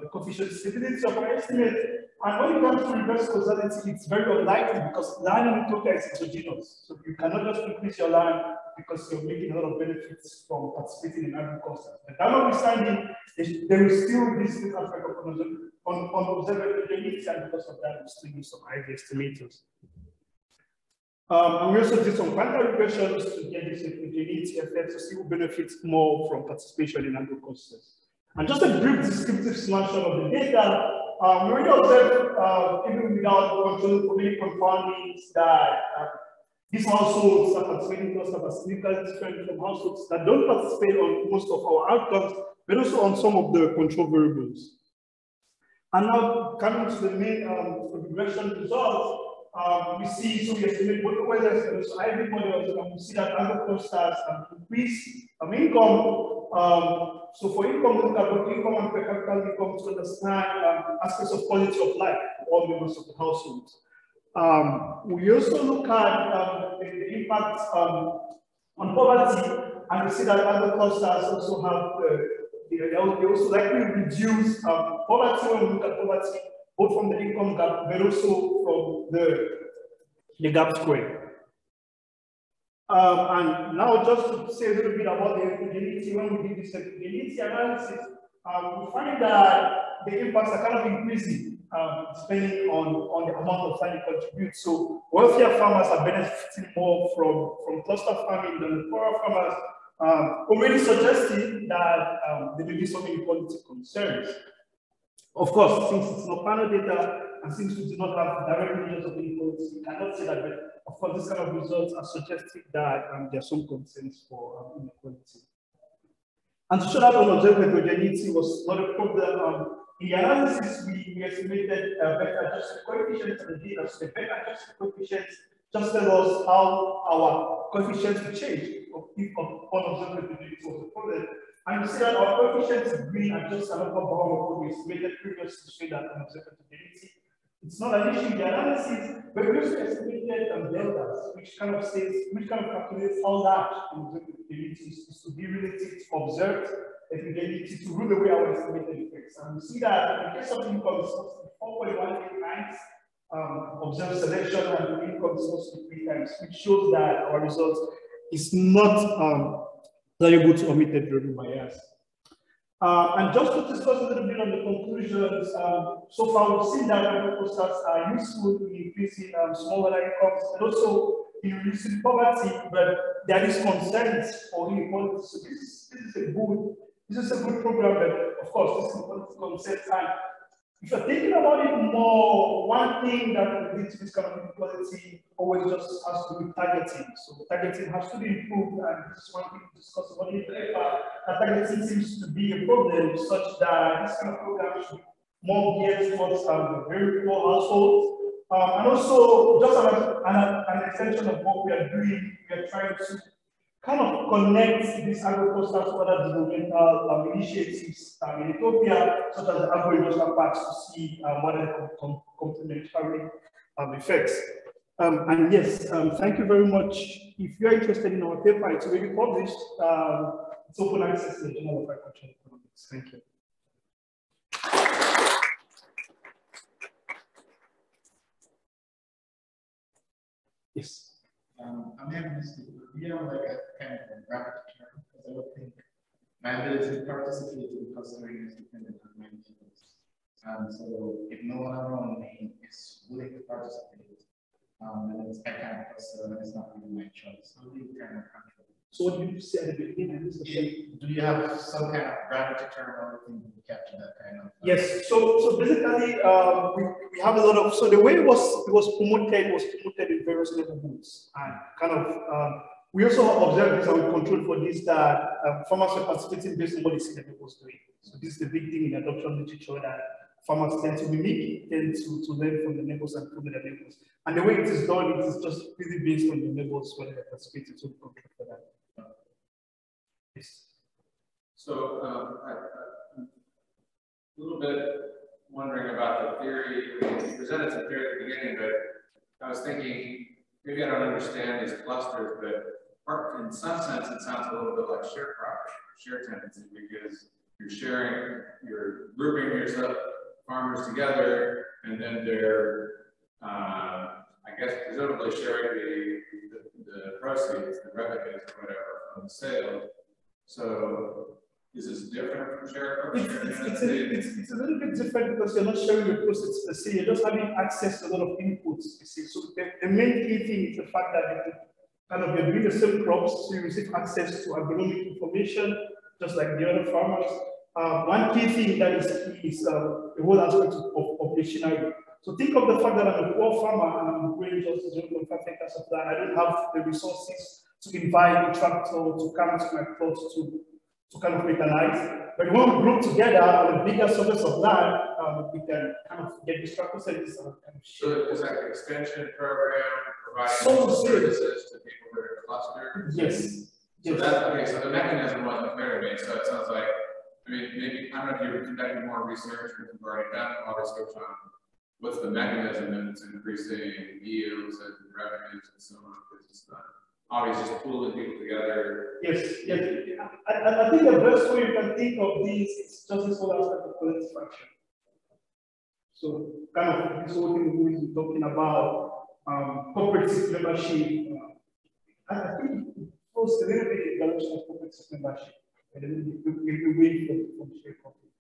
the coefficient stability of our estimate. And when it comes to reverse causality, it's very unlikely because land in Ethiopia is exogenous. So you cannot just increase your land because you're making a lot of benefits from participating in agriculture. But that notwithstanding, there is still this aspect of observed heterogeneity, and because of that, we still use some IV estimators. And we also did some quantitative regressions to get this heterogeneity effect to see who benefits more from participation in agriculture. And just a brief descriptive snapshot of the data. We already observed, even without controlling for many confoundings, that these households that participate in clusters are significantly different from households that don't participate on most of our outcomes, but also on some of the control variables. And now coming to the main regression results, we see, so we estimate both OLS and also IV models, and we see that agro-clusters increase income. So for income, we look at both income and per capita income to understand aspects of quality of life for all members of the household. We also look at the impact on poverty, and we see that agro-clusters also have they also likely reduce poverty when we look at poverty, both both from the income gap, but also from the gap square. And now just to say a little bit about the heterogeneity, when we did this heterogeneity analysis, we find that the impacts are kind of increasing depending on the amount of land you contribute. So wealthier farmers are benefiting more from cluster farming than the poorer farmers, already suggesting that there may be some inequality concerns. Of course, since it's not panel data and since we do not have direct measures of inequality, we cannot say that, but of course, these kind of results are suggesting that there are some concerns for inequality. And to show that unobserved heterogeneity was not a problem, in the analysis, we estimated better adjusted coefficients and the data. So the better adjusted coefficients just tell us how our coefficients will change if unobserved heterogeneity was a problem. And you see that our coefficients in green are just another bound of what we estimated previously to show that unobserved heterogeneity. It's not an issue in the analysis, but we also estimated deltas, which kind of calculates how large unobserved heterogeneity is to be relative to observed heterogeneity to rule away our estimated effects. And we see that in case of income, it's supposed to be 4.18 times observed selection, and the income is supposed to be 3 times, which shows that our result is not liable to omitted variable bias. And just to discuss a little bit on the conclusions, so far we've seen that agricultures are useful in increasing smaller incomes and also in reducing poverty, but there is concerns for inequality. So this is a good program, but of course this is concerns. And if you're thinking about it more, one thing that will lead to this kind of inequality always just has to be targeting. So targeting has to be improved, and this is one thing to discuss about it. That targeting seems to be a problem, such that this kind of program should be more geared towards the very poor households. And also, just an extension of what we are doing, we are trying to kind of connect this agriculture to other developmental initiatives in Ethiopia, such as the agro-industrial parks, to see what are complementary effects. And yes, thank you very much. If you're interested in our paper, it's already published. It's open access to the Journal of Agricultural Economics. Thank you. Yes. I'm having this, we have like a kind of a bracket term, because I would think my ability to participate in clustering is dependent on many things. So if no one around me is willing to participate, then it's I can't cluster, and it's not really my choice. So we kind of control. So what did you say at the beginning? Do you have some kind of gravity term or anything to capture that kind of? Yes. So basically, we have a lot of. So the way it was promoted in various neighborhoods, and kind of we also observed this and we controlled for this that farmers were participating based on what the city was doing. So this is the big thing in adoption literature, that farmers tend to mimic, tend to learn from the neighbors and from their neighbors. And the way it is done, it is just really based on the neighbors when they're participating, so we control for that. Yes. So I'm a little bit wondering about the theory. I mean, you presented some theory at the beginning, but I was thinking maybe I don't understand these clusters, but in some sense it sounds a little bit like shared property, shared tendency, because you're grouping yourself farmers together, and then they're I guess presumably sharing the proceeds, the revenues, or whatever from the sale. So is this different from shared property? It's a little bit different because you're not sharing the proceeds per se, you're just having access to a lot of inputs, you see. So the main key thing is the fact that you're doing the same crops, so you receive access to agronomic information, just like the other farmers. One key thing that is the whole aspect of machinery. So think of the fact that I'm a poor farmer and I'm growing just 0.5 acres of land. I don't have the resources to invite a tractor to come to my plot to kind of mechanize. But when we group together on a bigger surface of land, we can kind of get this tractor service and kind of share. So is that an extension program providing services to people that are clustered? Yes. So that's okay. So the mechanism wasn't clear to me. So it sounds like, I mean, maybe I don't know if you're conducting more research or you've already done all research on what's the mechanism that's increasing yields and revenues and so on. Because it's not obviously just pooling people together. Yes, yes. I think the best way you can think of this is just this whole aspect of collective action. So kind of this whole thing we've been talking about cooperative membership. I think it was a little bit in the direction of cooperative membership, and a little bit away from share cooperative.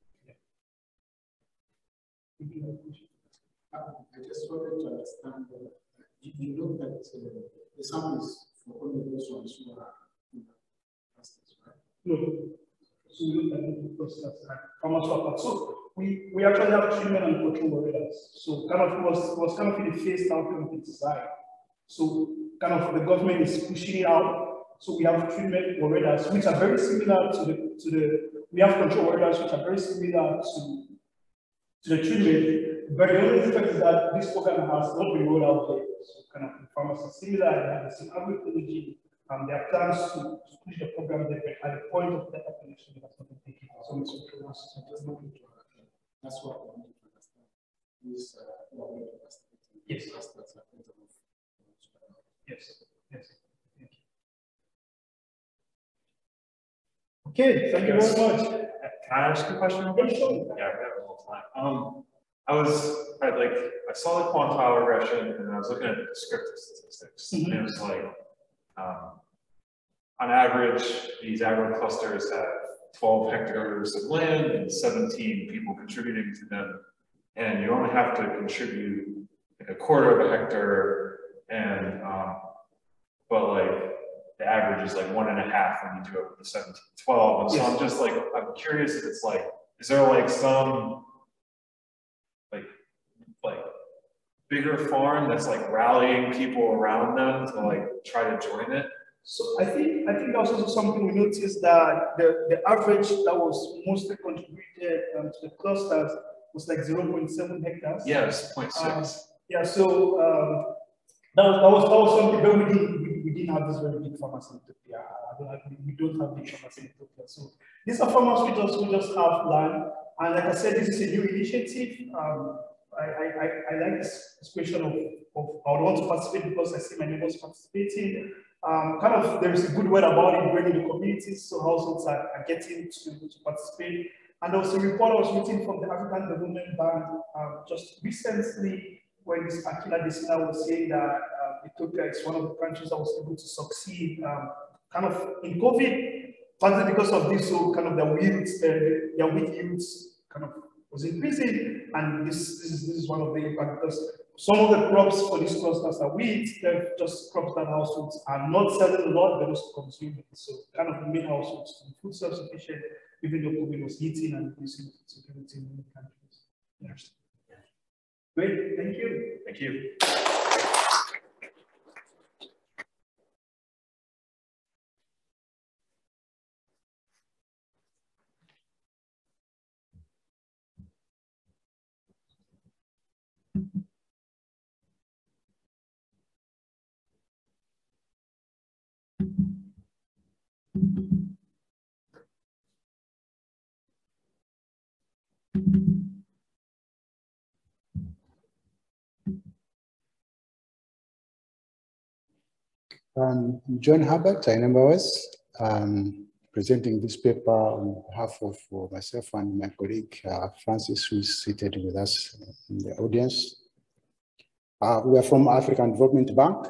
I just wanted to understand that if you look at the samples for only those ones who are in the clusters, right? No. So we look at the clusters and pharmaceutical. So we actually have treatment and control warriors. So kind of was kind of in the phased out kind of design. So kind of the government is pushing it out. So we have treatment warriors which are very similar to the we have control warriors which are very similar to the treatment, but the only effect is that this program has not been rolled out yet. So kind of the farmers are similar, they have the same agroecology, there are plans to push the program there, but at the point of the application, that's not taken. So it's just not into that's what I wanted to understand. Is yes. Yes. Yes. Thank you. Okay, thank you very much. Can I ask you a question? Sure. Yeah, we have a little time. I saw the quantile regression and I was looking at the descriptive statistics. Mm-hmm. And it was like, on average, these agro clusters have 12 hectares of land and 17 people contributing to them. And you only have to contribute like a quarter of a hectare, and but like the average is like 1.5 when you do it with the 17, 12. And so yes. I'm just like, I'm curious if it's like, is there like some like bigger farm that's like rallying people around them to like try to join it? So I think that's also something we noticed, that the average that was mostly contributed to the clusters was like 0.7 hectares. Yes, 0.6. Yeah, so that was something, but we didn't have this very big farmers in Ethiopia. We don't have big farmers in Ethiopia. So these are farmers who just have land. And like I said, this is a new initiative. I like this question of I would want to participate because I see my neighbors participating. Kind of there is a good word about it bringing the communities, so households are getting to participate. And also a report I was reading from the African Development Bank just recently, when Ms. Akila Desina was saying that Ethiopia is one of the countries that was able to succeed kind of in COVID, partly because of this, so kind of their wheat yields kind of was increasing, and this is one of the impact, because some of the crops for these clusters are wheat, they're just crops that households are not selling a lot, they're just consuming. So kind of made households to be food self-sufficient, even though COVID was hitting and reducing food security in many countries. Interesting. Great, thank you. Thank you. John Herbert, I remember was presenting this paper on behalf of myself and my colleague Francis, who is seated with us in the audience. We are from African Development Bank.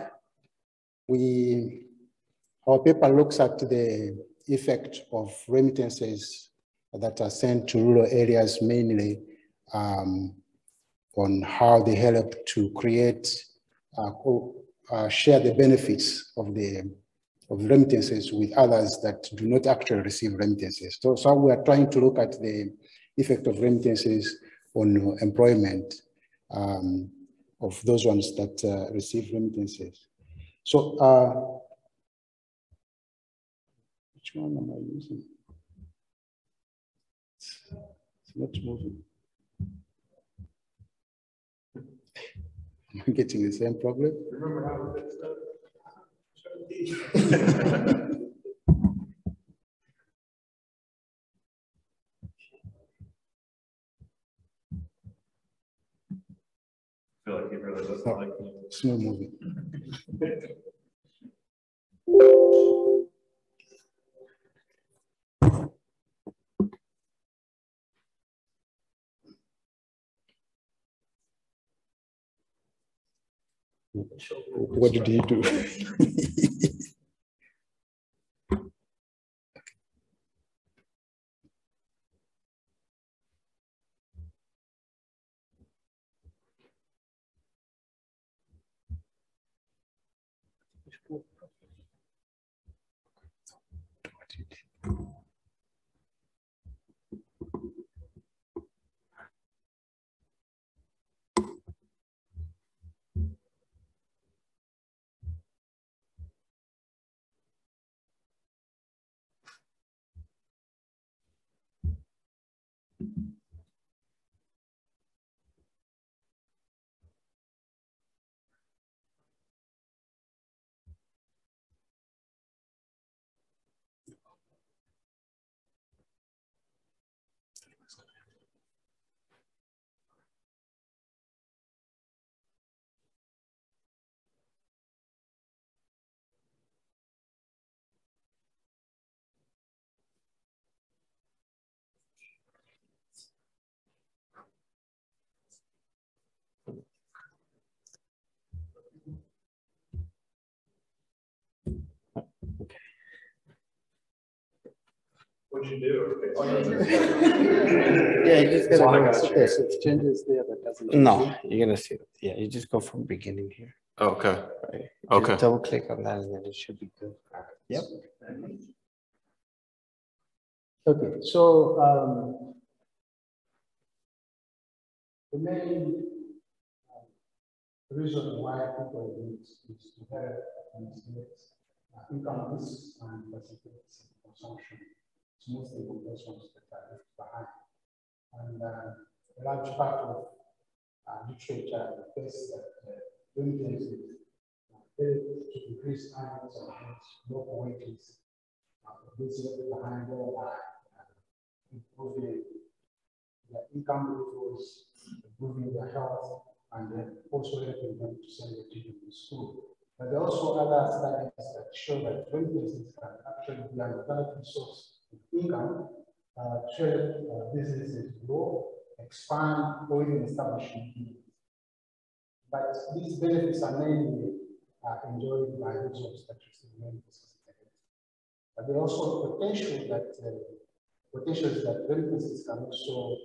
Our paper looks at the effect of remittances that are sent to rural areas, mainly on how they help to create share the benefits of remittances with others that do not actually receive remittances. So we are trying to look at the effect of remittances on employment of those ones that receive remittances. So which one am I using? It's not moving. I'm getting the same problem. Remember how it is done? I feel like he really doesn't like me. It's not moving. What did he do? What'd you do? Yeah, you just gotta Monica, go, there's changes there that doesn't. No, you're gonna see it. Yeah, you just go from beginning here. Okay. Right. Okay. Just double click on that and then it should be good. Yep. Okay, so the main reason why people need is to help mitigate income risks and facilitate consumption. It's mostly the persons that are left behind. And a large part of literature tests that remittances to increase earnings and local wages those left behind, thereby improving their income levels, improving their health, and then also helping them to send their children to school. But there are also other studies that show that remittances can actually be an alternative source of income to help businesses grow, expand, or even establish new businesses. But these benefits are mainly enjoyed by those that receive remittances. But there are also potentials that remittances can also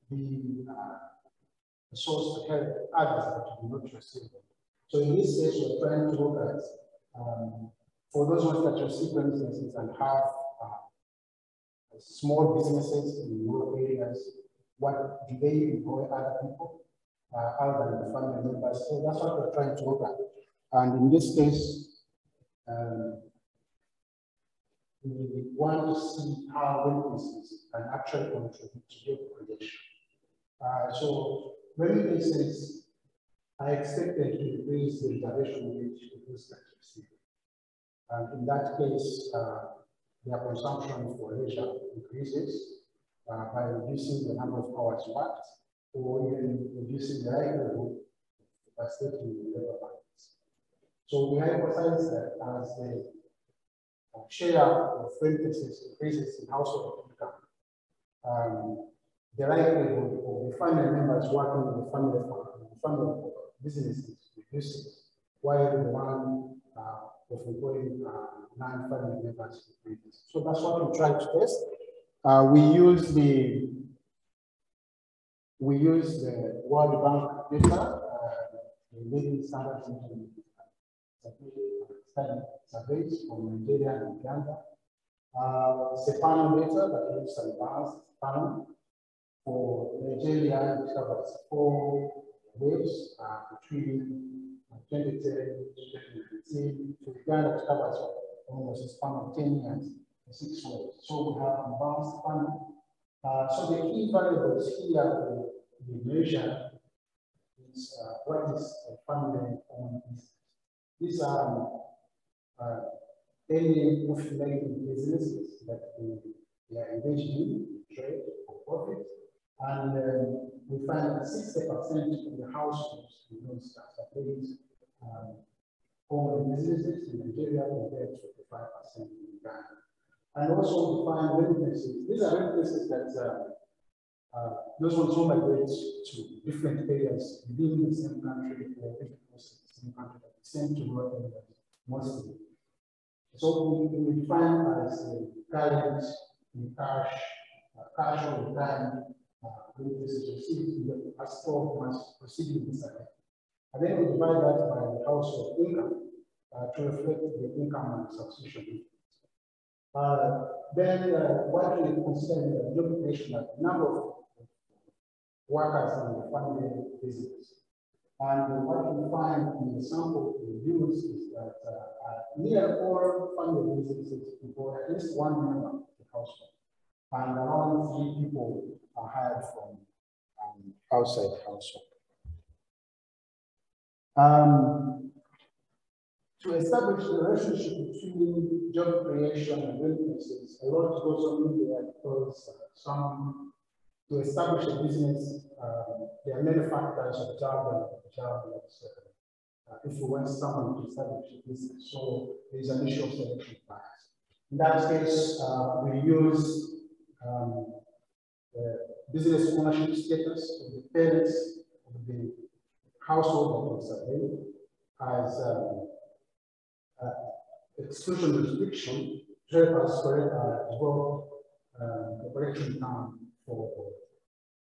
be a source to help others that do not receive them. So in this case, we're trying to look at for those ones that receive remittances and have small businesses in rural areas, what do they employ other people other than the family members? So that's what we're trying to look at. And in this case, we want to see how remittances can actually contribute to job creation. So remittances are expected to increase the intervention rate of those that receive. And in that case, their consumption for leisure increases by reducing the number of hours worked or even reducing the likelihood of participating in labor markets. So we hypothesize that as the share of remittances increases in household income, the likelihood of the family members working in the family businesses reduces, while the one of employing non-family members increases. So that's what we try to test. We use the World Bank data, the leading standards in surveys from Nigeria and Uganda. Sepano data that is advanced panel. For Nigeria, it covers 4 waves between 2010 to 2019. For Uganda, it covers almost a span of 10 years, 6 waves. So we have advanced panel. So the key variables here we measure is what is a family-owned business. These are any profit-making businesses that they are engaged in, trade for profit. And we find that 60% of the households in those surveys own businesses in Nigeria compared to 55% in Ghana. And also we find remittances. These are remittances that those ones who migrate to different areas within the same country or different places. Western countries, but the same to rural areas mostly. So we define as current in cash or time is received in the past 12 months preceding the survey. And then we divide that by the household income to reflect the income and subsistence. Then what we consider the job creation, like the number of workers in the family business. And what we find in the sample we use is that near all family businesses employ at least one member of the household, and around 3 people are hired from outside the household. To establish the relationship between job creation and remittances, a lot goes on in there because to establish a business, there are many factors of job. If you want someone to establish a business, so there's an issue of selection bias. In that case, we use business ownership status of the parents of the household that was surveyed as exclusion restriction to help us develop the correction plan for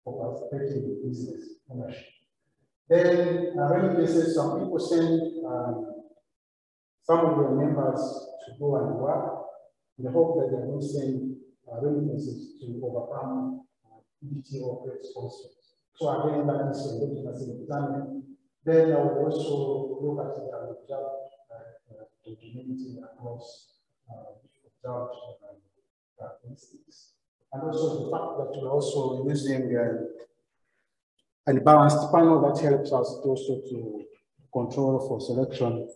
participating in business ownership. Then, many cases, some people send some of their members to go and work in the hope that they will send remittances to overcome EDT or credit sponsors. So again, that is something that's examined. Then I will also look at the job community across job instincts. And also the fact that we're also using a balanced panel that helps us also to control for selection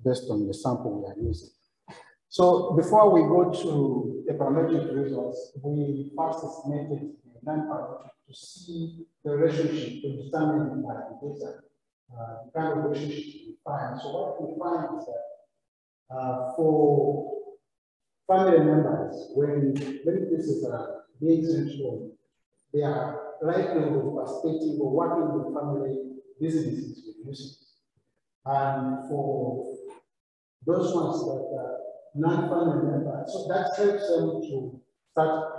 based on the sample we are using. So before we go to the parametric results, we first estimated the non-parametric to see the relationship to determine by the data, the kind of relationship we find. So what we find is that for family members, when many cases are being sent home, they are likely of participating or working with family businesses reduces. And for those ones that are non-family members, so that helps them to start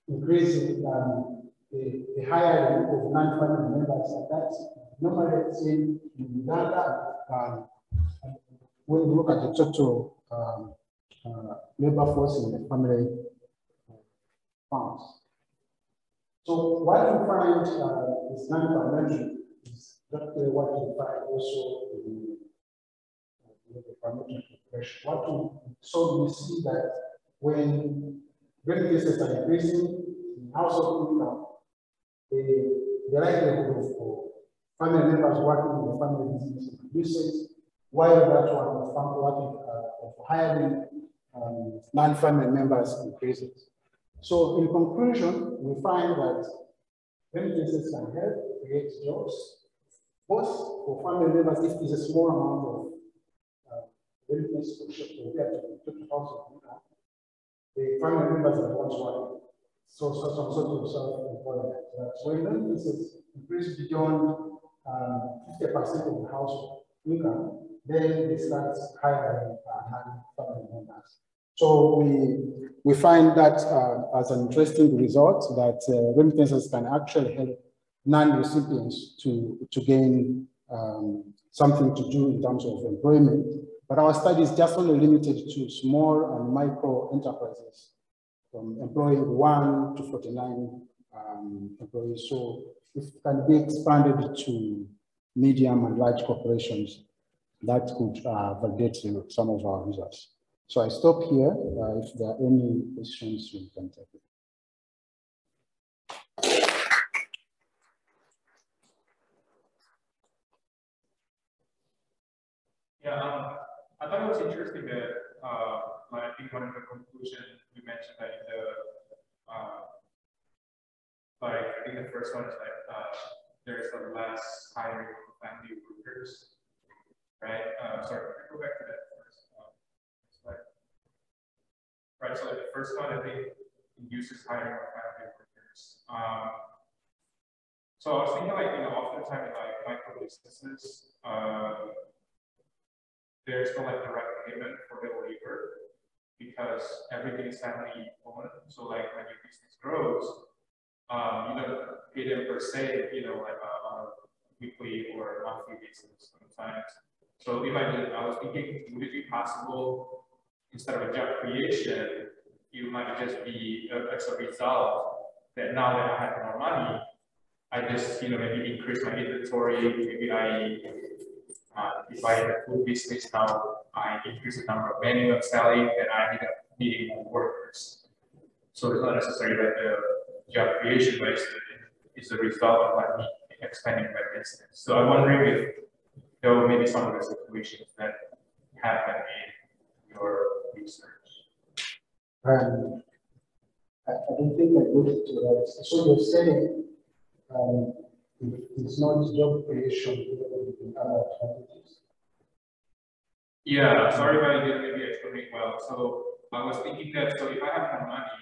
increasing the higher level of non-family members. And that's normally seen in Uganda. When you look at the total labor force in the family farms. So what you find is non-parametric is exactly what you find also in the parametric regression. So we see that when rate cases are increasing in household income, the likelihood of family members working in the family business reduces, while that one of hiring non-family members increases. So in conclusion, we find that remittances can help create jobs, both for family members if there's a small amount of remittance compared to the total household income. The family members are the ones working. So some sort of self-employment. So when remittances increase beyond 50% of the household income, then they start hiring non-family members. So we find that as an interesting result that remittances can actually help non-recipients to gain something to do in terms of employment. But our study is just only limited to small and micro enterprises, from employing 1 to 49 employees. So it can be expanded to medium and large corporations that could validate some of our results. So I stop here. If there are any questions, we can take it. Yeah, I thought it was interesting that, I think one of the conclusions we mentioned that in the, I think the first one is like, there's a less hiring of family workers, right? Sorry, can I go back to that first slide? Right, so the first one, I think, uses hiring of family workers. So I was thinking, like, oftentimes in like micro businesses, there's no like direct payment for the labor because everything is family owned. So like when your business grows, you don't pay them per se, you know, like on a weekly or monthly basis sometimes. So if I was thinking, would it be possible instead of a job creation, you might just be as a result that now that I have more money, I just, you know, maybe increase my inventory, maybe if I have a food business now, I increase the number of menu I'm selling, then I end up needing more workers. So it's not necessarily that the job creation, but it's a result of like me expanding my business. So I'm wondering if there were maybe some of the situations that happen in your research. I don't think I got it right. So you're saying it's not job creation with other advantages? Yeah, sorry if I didn't maybe explain it well. So I was thinking that, so if I have more money,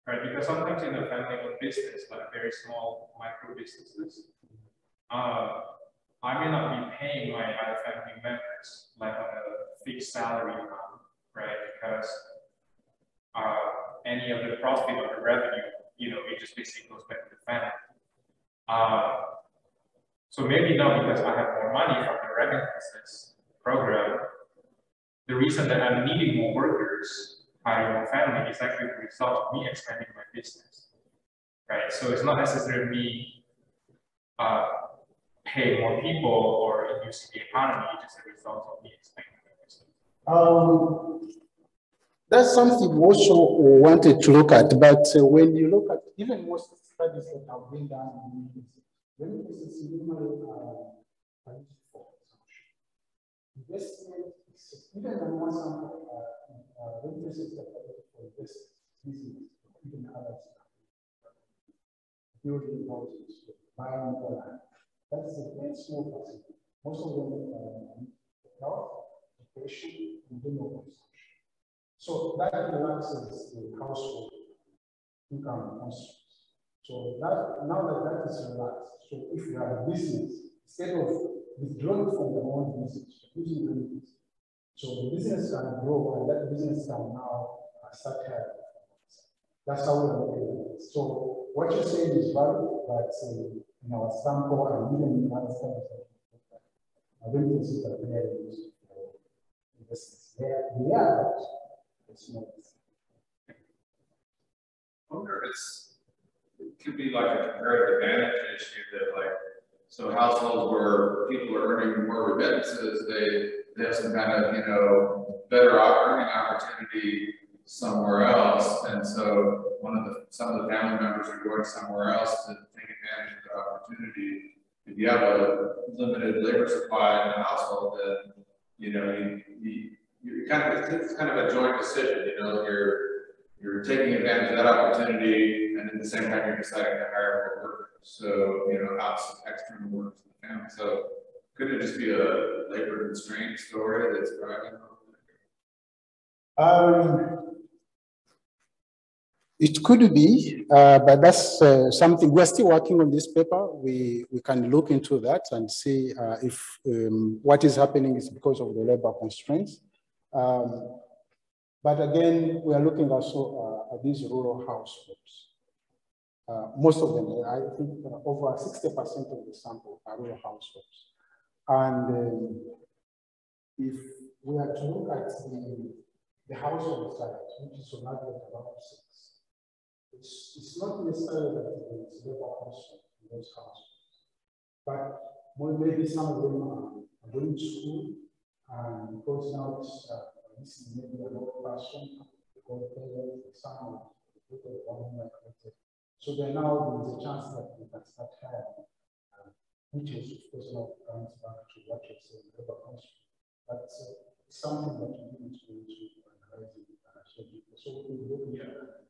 right, because sometimes in a family-owned business, like very small micro businesses, I may not be paying my other family members like on a fixed salary amount, right? Because any of the profit or the revenue, you know, it just basically goes back to the family. So maybe now because I have more money from the revenue business program, the reason that I'm needing more workers, hiring more family, is actually the result of me expanding my business, right? So it's not necessarily me paying more people or inducing the economy, it's just a result of me expanding my business. That's something we also wanted to look at, but when you look at even most studies that have been done, when this is normally for consumption, investment is even on some remittances that are for business, even others, building houses, buying land. That's a very small percentage. Most of them health, education, and general consumption. So that relaxes the household income constraints. So that now that is relaxed, so if you have a business, instead of withdrawing from the own business, using the business, so the business can grow and that business can now start having. That's how we look at it. So what you're saying is valid, but in our sample and even in other studies, I don't think it's a very useful for investments. They are. I wonder if it could be like a comparative advantage issue that like, so households where people are earning more remittances, they have some kind of, you know, better earning opportunity somewhere else. And so some of the family members are going somewhere else to take advantage of the opportunity. If you have a limited labor supply in a household, then, you know, it's kind of a joint decision, you know, you're taking advantage of that opportunity, and at the same time you're deciding to hire more workers. So, you know, external workers in the family. So could it just be a labor constraint story that's driving? It could be, but that's something we're still working on this paper. We can look into that and see if what is happening is because of the labor constraints. But again, we are looking also at these rural households. Most of them, I think over 60% of the sample are rural households. And if we are to look at the household size, which is on average about 6, it's not necessarily that it's labor constraint in those households, but maybe some of them are going to school, and because now this is maybe a low person, because some of the people are migrated. So then now there's a chance that we can start having, which is of course not comes back to what you're saying, labor constraint. But it's something that we need to analyze in the so we look at that.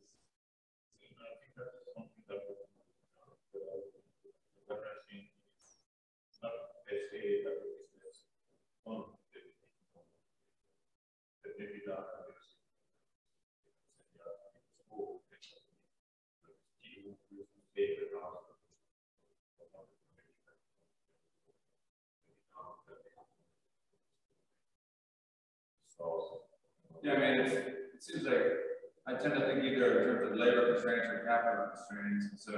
Yeah, I mean, it seems like I tend to think either in terms of labor constraints or capital constraints. So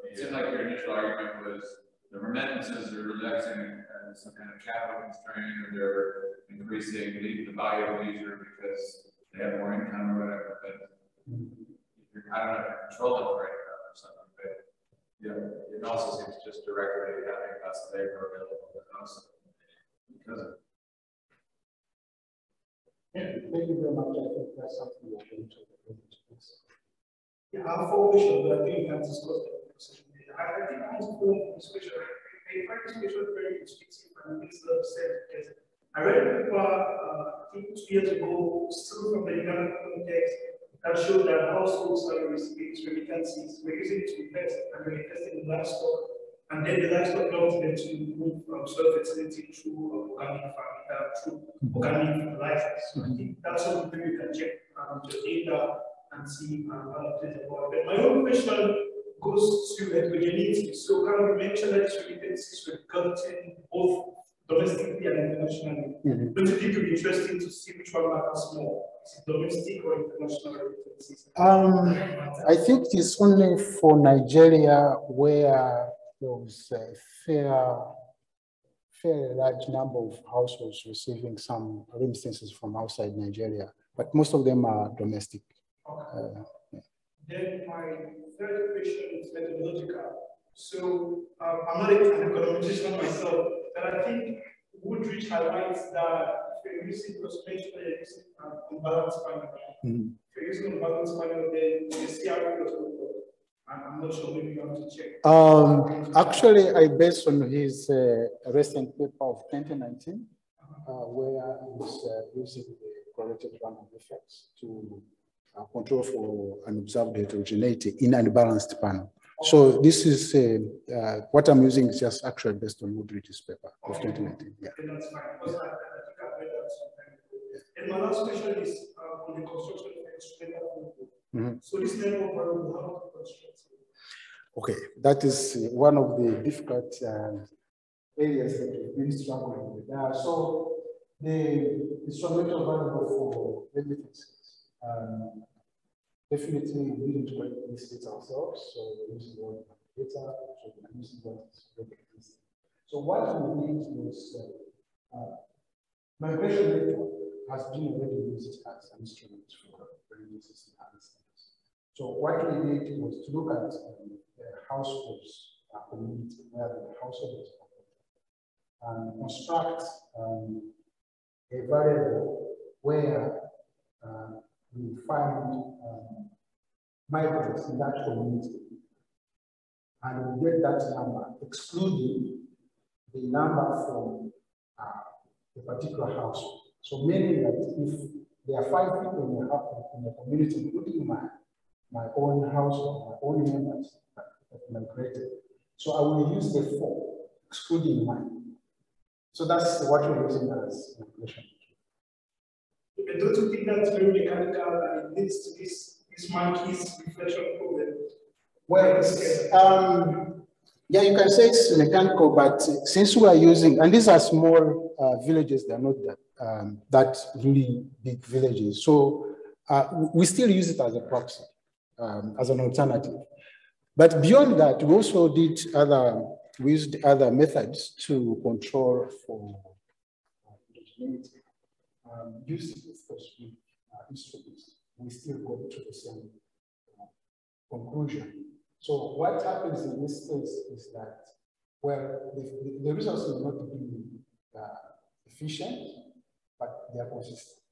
it seems like your initial argument was the remittances are relaxing as some kind of capital constraint, or they're increasing the value of leisure because they have more income or whatever. But I don't know if you're controlling for income or something. But yeah, it also seems just directly having less labor available to us because of. Yeah, thank you very much. I think that's something we're going to look into. Yeah, I'll follow I think that's discussed. I think I was going this question. I find this question very instructive and makes a lot of sense because I read a paper, I think 2 years ago, still from the Uganda context, that showed that households are receiving remittances, were using to invest and were investing in livestock, and then the livestock helped them to move from soil fertility through organic farming, through organic fertilizers. So I think that's something you can check the data and see how it plays about. But my own question goes to heterogeneity. So kind of mentioned that remittances were gotten both domestically and internationally. Don't you think it would be interesting to see which one matters more? Is it domestic or international remittances? I think it's only for Nigeria where there was a fairly large number of households receiving some remittances from outside Nigeria, but most of them are domestic. Okay. Then my third question is methodological. So I'm not an econometrician myself, but I think Woodridge highlights that if you're using approximation, you're using unbalanced panel. If you're using unbalanced panel, then the CR plus I'm not sure, maybe you have to check. Actually, I based on his recent paper of 2019, where he was using the correlated random effects to control for unobserved heterogeneity in unbalanced panel. So this is what I'm using is just actually based on Woodridge's paper of 2019. Yeah. Okay, that's fine. Because I think I've read that sometime ago. And my last question is on the construction of instrumental. So this network variable, how to construct it? Okay, that is one of the difficult areas that we've been struggling with. So the instrumental variable for remittances. Definitely, we didn't write these data ourselves, so we're using one data, so we're using what is remittances. So what we did was migration network has been already used as an instrument for remittances and other things. So what we did was to look at the households community where the household is and construct a variable where we find migrants in that community, and we get that number, excluding the number from a particular household. So meaning that if there are 5 people in a community, including my own household, my own members that migrated, so I will use the 4, excluding mine. So that's what we're using as migration. Don't you think that's very mechanical and it leads to this monkey's reflection problem? Well, yeah, you can say it's mechanical, but since we are using, and these are small villages, they're not that really big villages. So we still use it as a proxy, as an alternative. But beyond that, we also did we used other methods to control for heterogeneity. Using, of course, with instruments, we still go to the same conclusion. So what happens in this case is that, well, the results will not be efficient, but they are consistent.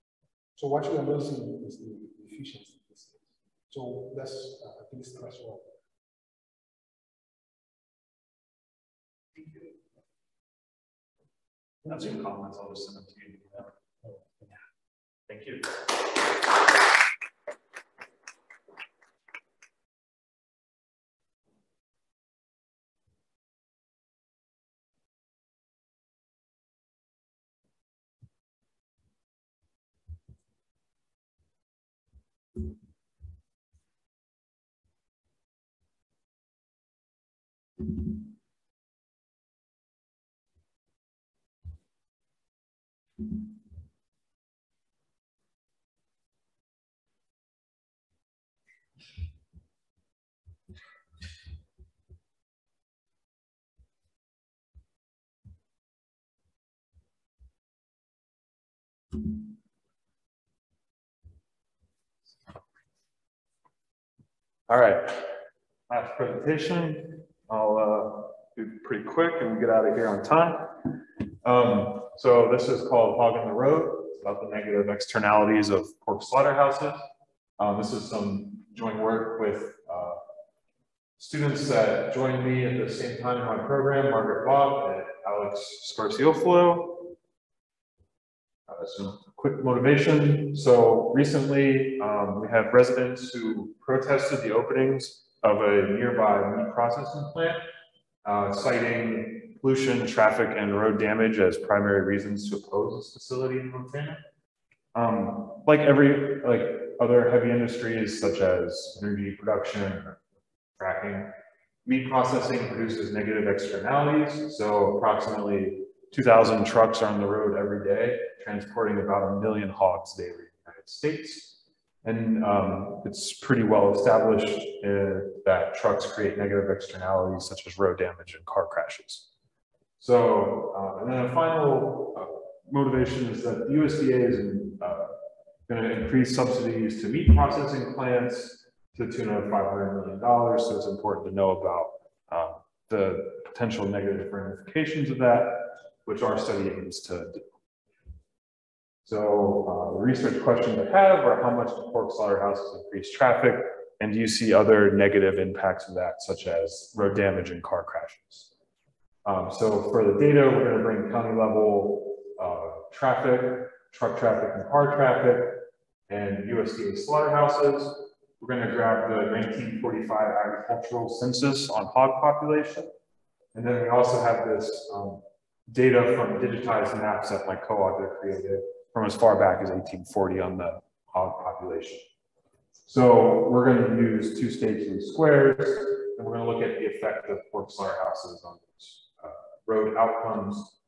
So what we are losing is the efficiency in this case. So that's at least that's what. That's your comments. I'll just send them to you. Thank you. All right, last presentation. I'll be pretty quick and get out of here on time. So this is called Hogging the Road. It's about the negative externalities of pork slaughterhouses. This is some joint work with students that joined me at the same time in my program, Margaret Bob and Alex Scarciofalo. Some quick motivation. So recently, we had residents who protested the openings of a nearby meat processing plant, citing pollution, traffic, and road damage as primary reasons to oppose this facility in Montana. Like other heavy industries such as energy production or fracking, meat processing produces negative externalities. So approximately 2,000 trucks are on the road every day, transporting about 1 million hogs daily in the United States. And it's pretty well established that trucks create negative externalities such as road damage and car crashes. So, and then a final motivation is that the USDA is going to increase subsidies to meat processing plants to the tune of $500 million. So it's important to know about the potential negative ramifications of that, which our study aims to do. So the research questions I have are: how much do pork slaughterhouses increase traffic? And do you see other negative impacts of that, such as road damage and car crashes? So for the data, we're going to bring county level traffic, truck traffic and car traffic, and USDA slaughterhouses. We're going to grab the 1945 agricultural census on hog population. And then we also have this data from digitized maps that my co-author created from as far back as 1840 on the hog population. So we're going to use 2 states and squares, and we're going to look at the effect of pork slaughterhouses on road outcomes.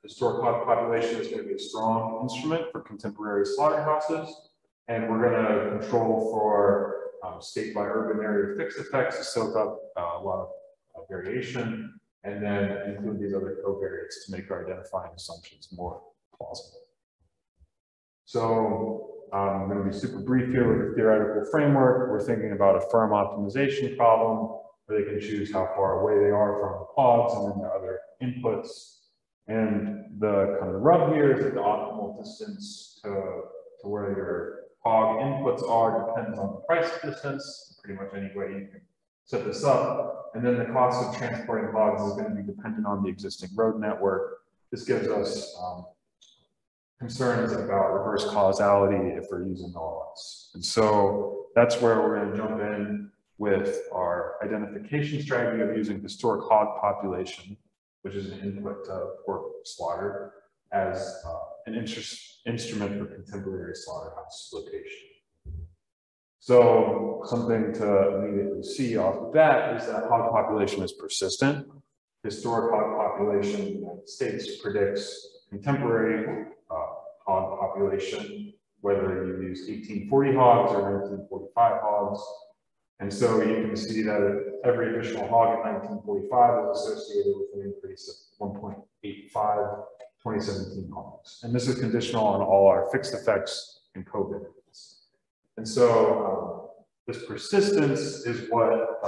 Historic hog population is going to be a strong instrument for contemporary slaughterhouses, and we're going to control for state by urban area fixed effects to soak up a lot of variation, and then include these other covariates to make our identifying assumptions more plausible. So I'm going to be super brief here with the theoretical framework. We're thinking about a firm optimization problem where they can choose how far away they are from the hogs and then their other inputs. And the kind of the rub here is that the optimal distance to where your hog inputs are depends on the price distance, pretty much any way you can set this up. And then the cost of transporting hogs is going to be dependent on the existing road network. This gives us concerns about reverse causality if we're using OLS. And so that's where we're going to jump in with our identification strategy of using historic hog population, which is an input to pork slaughter, as an instrument for contemporary slaughterhouse location. So something to immediately see off of that is that hog population is persistent. Historic hog population in the United States predicts contemporary hog population, whether you use 1840 hogs or 1945 hogs. And so you can see that every additional hog in 1945 is associated with an increase of 1.85 2017 hogs. And this is conditional on all our fixed effects and COVID. And so this persistence is what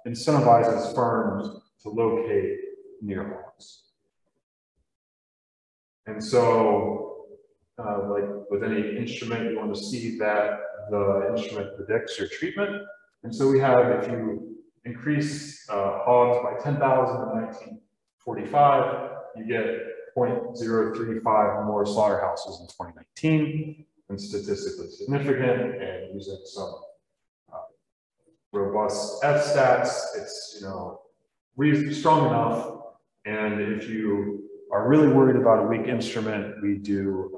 incentivizes firms to locate near hogs. And so like with any instrument, you want to see that the instrument predicts your treatment. And so we have, if you increase hogs by 10,000 in 1945, you get 0.035 more slaughterhouses in 2019, and statistically significant. And using some robust F-stats, it's reasonably strong enough. And if you are really worried about a weak instrument, we do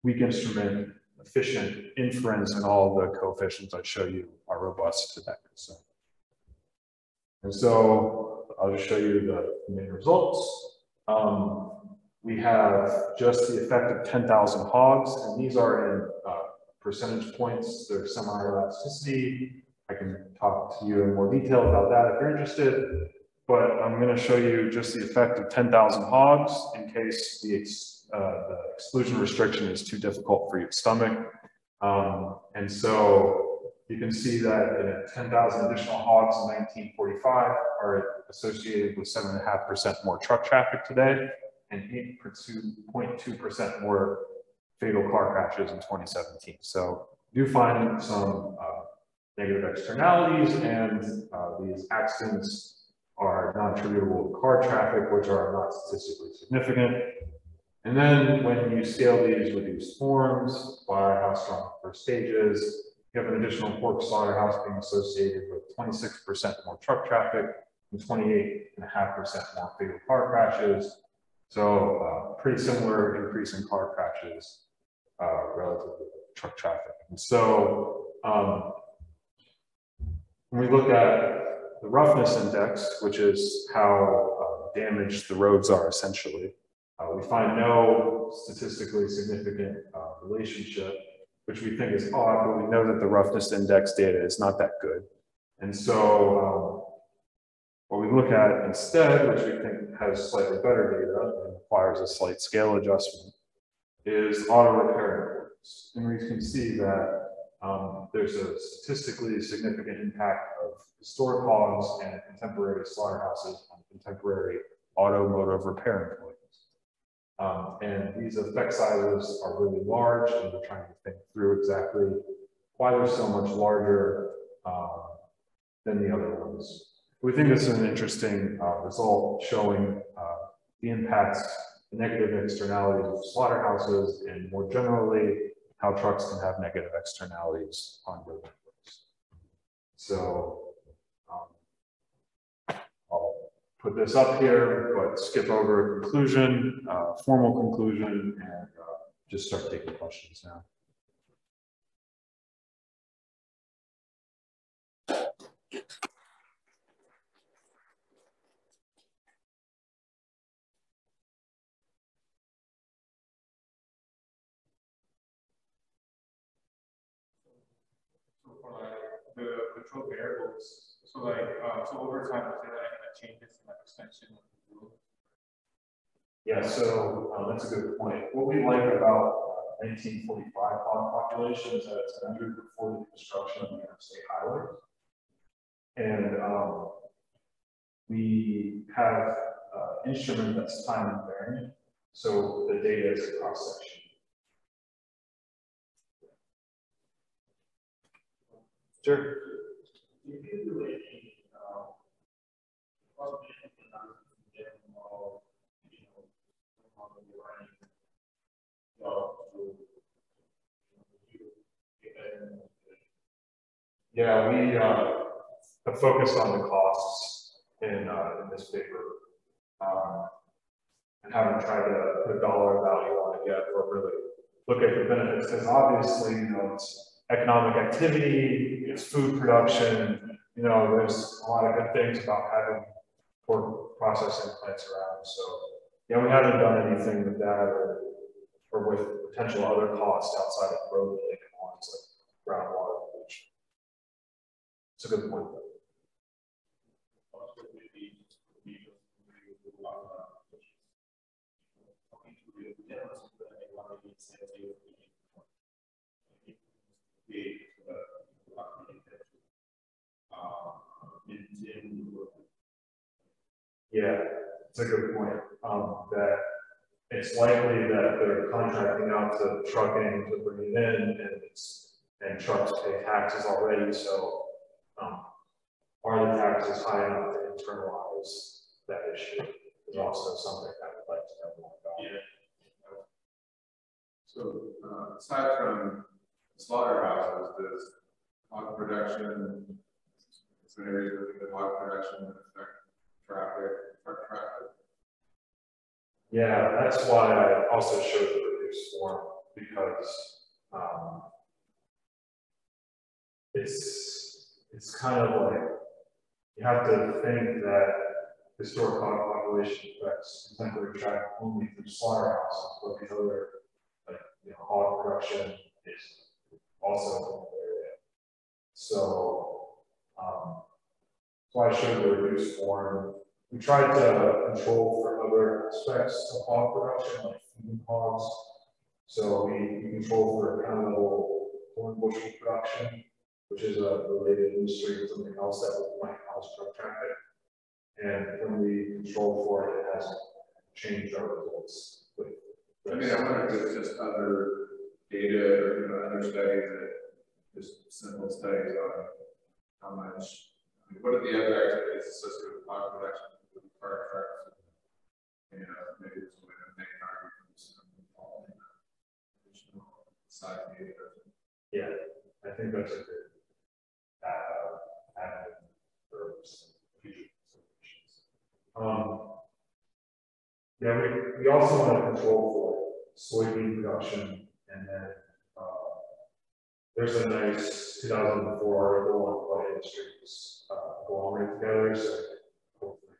weak instrument efficient inference, and all the coefficients I show you are robust to that concern. And so I'll just show you the main results. We have just the effect of 10,000 hogs, and these are in percentage points. They're semi-elasticity. I can talk to you in more detail about that if you're interested, but I'm going to show you just the effect of 10,000 hogs in case the exclusion restriction is too difficult for your stomach. And so you can see that 10,000 additional hogs in 1945 are associated with 7.5% more truck traffic today and 8.2% more fatal car crashes in 2017. So you do find some negative externalities, and these accidents are non-attributable to car traffic, which are not statistically significant. And then when you scale these reduced forms by how strong the first stage is, you have an additional pork slaughterhouse being associated with 26% more truck traffic and 28.5% more fatal car crashes. So pretty similar increase in car crashes relative to truck traffic. And so when we look at the roughness index, which is how damaged the roads are essentially, we find no statistically significant relationship, which we think is odd, but we know that the roughness index data is not that good. And so what we look at instead, which we think has slightly better data and requires a slight scale adjustment, is auto repair networks. And we can see that there's a statistically significant impact of historic hogs and contemporary slaughterhouses on contemporary automotive repair employees. And these effect sizes are really large, and we're trying to think through exactly why they're so much larger than the other ones. We think this is an interesting result showing the impacts, the negative externalities of slaughterhouses, and more generally, how trucks can have negative externalities on road networks. So I'll put this up here, but skip over a conclusion, formal conclusion, and just start taking questions now. For like the control variables, so like so over time, was there like changes in like extension of the road? Yeah, so that's a good point. What we like about 1945 hog population is that it's measured before the construction of the interstate highway, and we have an instrument that's time invariant, so the data is a cross section. Sure. Yeah, we have focused on the costs in this paper, and haven't tried to put a dollar value on it yet, or really look at the benefits, because obviously, it's economic activity, it's food production, there's a lot of good things about having pork processing plants around. So, yeah, we haven't done anything with that or with potential other costs outside of road related ones like groundwater pollution. It's a good point. Yeah, it's a good point. That it's likely that they're contracting out to trucking to bring it in, and trucks pay taxes already. So, are the taxes high enough to internalize that issue? Is also something I would like to know more about. Yeah. So, aside from slaughterhouses, does hog production, is there areas where the hog production would affect truck traffic? Yeah, that's why I also showed the reduced form, because it's kind of like you have to think that historic hog population affects contemporary traffic only through slaughterhouses, but the other, like hog production is also in the area. So I showed the reduced form. We tried to control for other aspects of hog production, like feeding hogs. So we control for accountable corn bushel production, which is a related industry to something else that might cause truck traffic. And when we control for it, it has changed our results. I mean, I wonder if it's just other data or other studies that just simple studies on how much, I mean, what are the other activities associated with log production with car trucks? You know, maybe it's a way to make arguments and additional side data. Yeah, I think that's a good add for future solutions. Yeah, we also want to control for soybean production, and then there's a nice 2004 article on what industries agglomerate together, so hopefully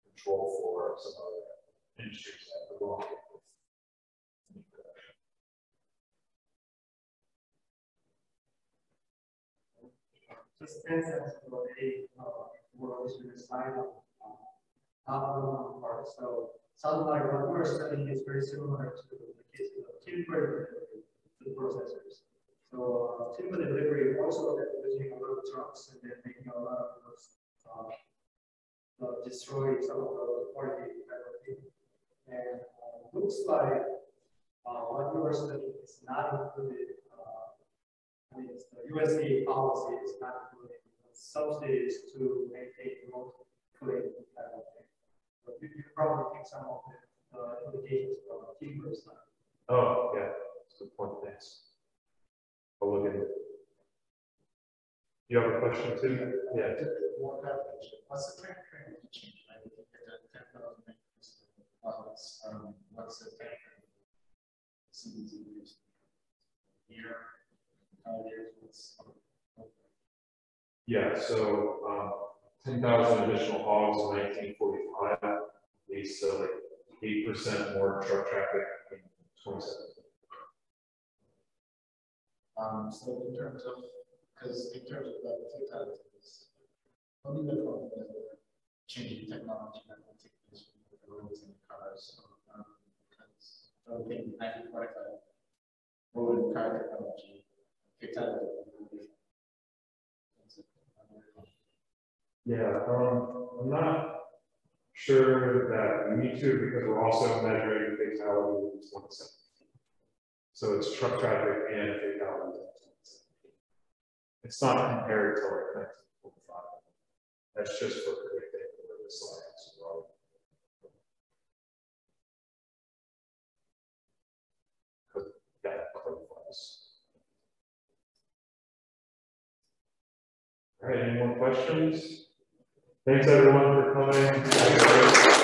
control for some other industries that agglomerate with meat production. Just 10 cents for a world history slide on part. So sounds like what we're studying is very similar to the case of timber the processors. So timber delivery also using a lot of trucks and then making a lot of those destroy some of the quality type of thing. And looks like what we were studying is not included. I mean, the USDA policy is not including subsidies to maintain remote cleaning type of thing. But you probably think some of the implications from the timber side. Oh, yeah, that's a good point. Thanks. I'll look into it. You have a question too? Yeah. More clarification. What's the time frame of the change? Like, if you get 10,000 acres, what's the time frame? Year, 5 years, Yeah, so 10,000 additional hogs in 1945 leads to like 8% more truck traffic in 2017. So in terms of, because in terms of the fatalities, only the problem that the changing technology that will take place with the roads and the cars. Because I don't think 1945 road and car technology fatality will be different. Yeah, I'm not sure that we need to, because we're also measuring fatality in 2017. So it's truck traffic and fatality. It's not compared to like 1945. That's just for predicting where the science will. Because that clarifies. All right, any more questions? Thanks everyone for coming.